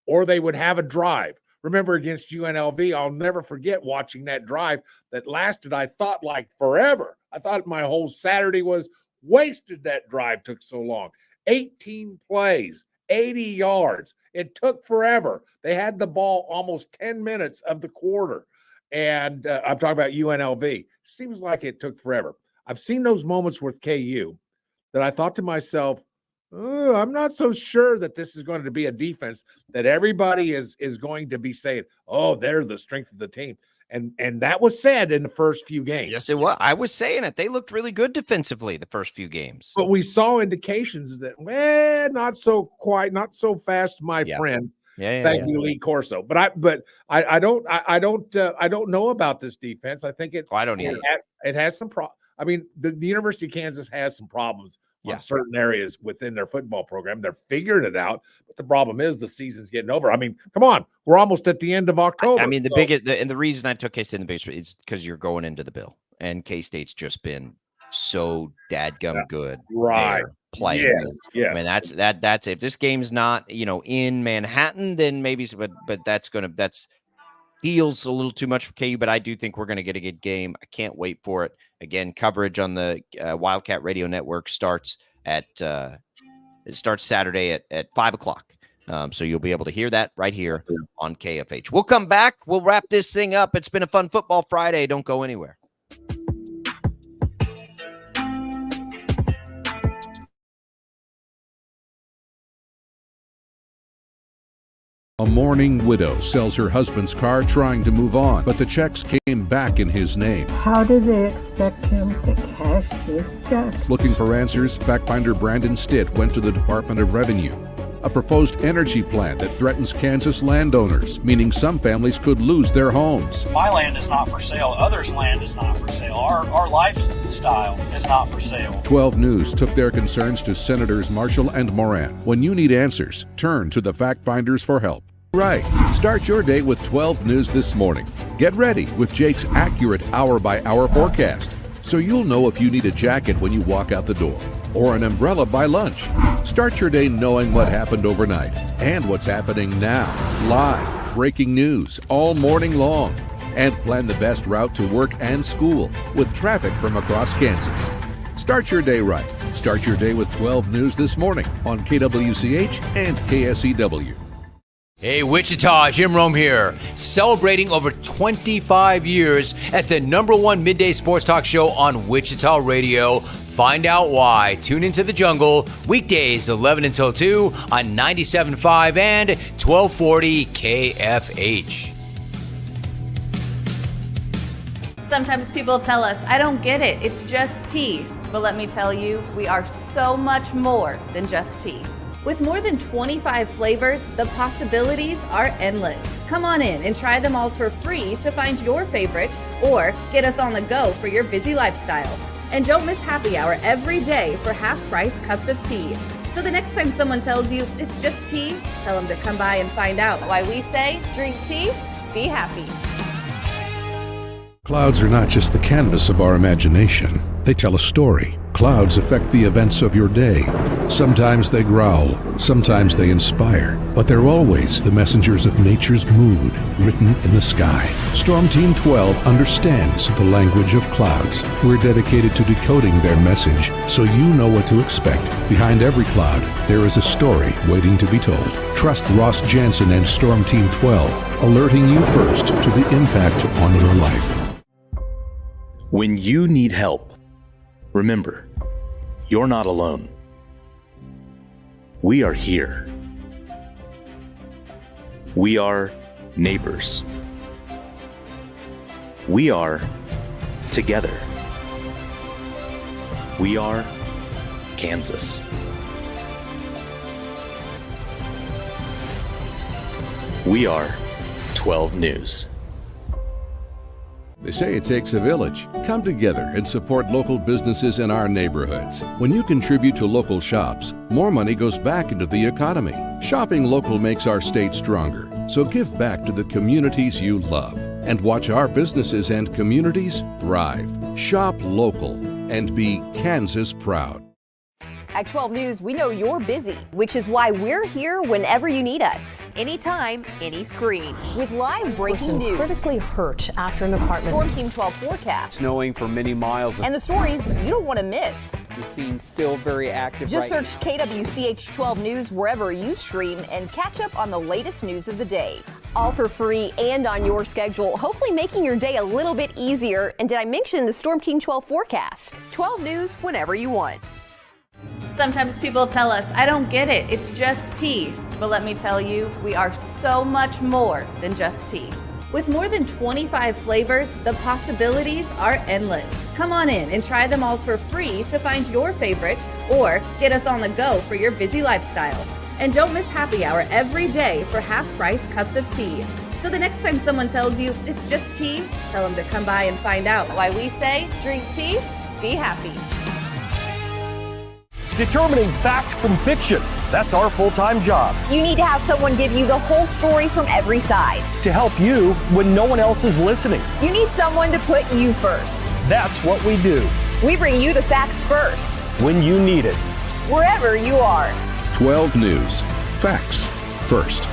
or they would have a drive. Remember against UNLV, I'll never forget watching that drive that lasted, I thought, like forever. I thought my whole Saturday was wasted. That drive took so long. 18 plays, 80 yards. It took forever. They had the ball almost 10 minutes of the quarter. And I'm talking about UNLV. Seems like it took forever. I've seen those moments with KU that I thought to myself, I'm not so sure that this is going to be a defense that everybody is going to be saying, oh, they're the strength of the team. And that was said in the first few games. Yes, it was. I was saying it. They looked really good defensively the first few games. But we saw indications that, not so fast, my friend. Thank you, Lee Corso. But I don't know about this defense. I think it has some problems. I mean, the University of Kansas has some problems on certain areas within their football program. They're figuring it out, but the problem is the season's getting over. I mean, come on, we're almost at the end of October. I mean, the reason I took K-State in the basement is because you're going into the Bill, and K-State's just been so dadgum good, right? Playing, yes. I mean, that's if this game's not in Manhattan, then maybe, but that's feels a little too much for KU, but I do think we're going to get a good game. I can't wait for it. Again, coverage on the Wildcat Radio Network starts Saturday at 5:00. So you'll be able to hear that right here on KFH. We'll come back. We'll wrap this thing up. It's been a fun football Friday. Don't go anywhere. A mourning widow sells her husband's car trying to move on, but the checks came back in his name. How do they expect him to cash this check? Looking for answers, fact finder Brandon Stitt went to the Department of Revenue. A proposed energy plan that threatens Kansas landowners, meaning some families could lose their homes. My land is not for sale. Others' land is not for sale. Our lifestyle is not for sale. 12 News took their concerns to Senators Marshall and Moran. When you need answers, turn to the fact finders for help. Right. Start your day with 12 News this morning. Get ready with Jake's accurate hour-by-hour forecast, so you'll know if you need a jacket when you walk out the door or an umbrella by lunch. Start your day knowing what happened overnight and what's happening now. Live, breaking news all morning long. And plan the best route to work and school with traffic from across Kansas. Start your day right. Start your day with 12 News this morning on KWCH and KSEW. Hey, Wichita, Jim Rome here, celebrating over 25 years as the #1 midday sports talk show on Wichita Radio. Find out why. Tune into The Jungle, weekdays 11 until 2 on 97.5 and 1240 KFH. Sometimes people tell us, I don't get it, it's just tea. But let me tell you, we are so much more than just tea. With more than 25 flavors, the possibilities are endless. Come on in and try them all for free to find your favorite or get us on the go for your busy lifestyle. And don't miss happy hour every day for half-price cups of tea. So the next time someone tells you it's just tea, tell them to come by and find out why we say drink tea, be happy. Clouds are not just the canvas of our imagination. They tell a story. clouds affect the events of your day. Sometimes they growl, sometimes they inspire, but they're always the messengers of nature's mood written in the sky. Storm Team 12 understands the language of clouds. We're dedicated to decoding their message so you know what to expect. Behind every cloud, there is a story waiting to be told. Trust Ross Jansen and Storm Team 12, alerting you first to the impact on your life. When you need help, remember, you're not alone. We are here. We are neighbors. We are together. We are Kansas. We are 12 News. They say it takes a village. Come together and support local businesses in our neighborhoods. When you contribute to local shops, more money goes back into the economy. Shopping local makes our state stronger. So give back to the communities you love and watch our businesses and communities thrive. Shop local and be Kansas proud. At 12 News, we know you're busy, which is why we're here whenever you need us. Anytime, any screen. With live breaking news. Critically hurt after an apartment. Storm Team 12 forecast. Snowing for many miles. And the stories you don't want to miss. The scene's still very active. Just right search KWCH 12 News wherever you stream and catch up on the latest news of the day. All for free and on your schedule, hopefully making your day a little bit easier. And did I mention the Storm Team 12 forecast? 12 News whenever you want. Sometimes people tell us, I don't get it, it's just tea. But let me tell you, we are so much more than just tea. With more than 25 flavors, the possibilities are endless. Come on in and try them all for free to find your favorite or get us on the go for your busy lifestyle. And don't miss happy hour every day for half-price cups of tea. So the next time someone tells you it's just tea, tell them to come by and find out why we say drink tea, be happy. Determining fact from fiction. That's our full-time job. You need to have someone give you the whole story from every side. To help you when no one else is listening. You need someone to put you first. That's what we do. We bring you the facts first. When you need it. Wherever you are. 12 News. Facts first.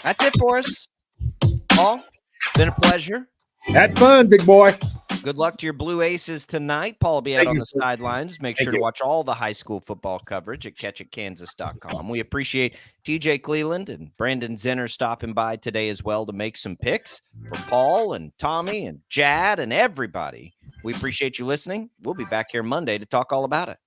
That's it for us. Paul, been a pleasure. Had fun, big boy. Good luck to your Blue Aces tonight. Paul will be out on the sidelines. Make sure to watch all the high school football coverage at catchitkansas.com. We appreciate TJ Cleveland and Brandon Zinner stopping by today as well to make some picks for Paul and Tommy and Jad and everybody. We appreciate you listening. We'll be back here Monday to talk all about it.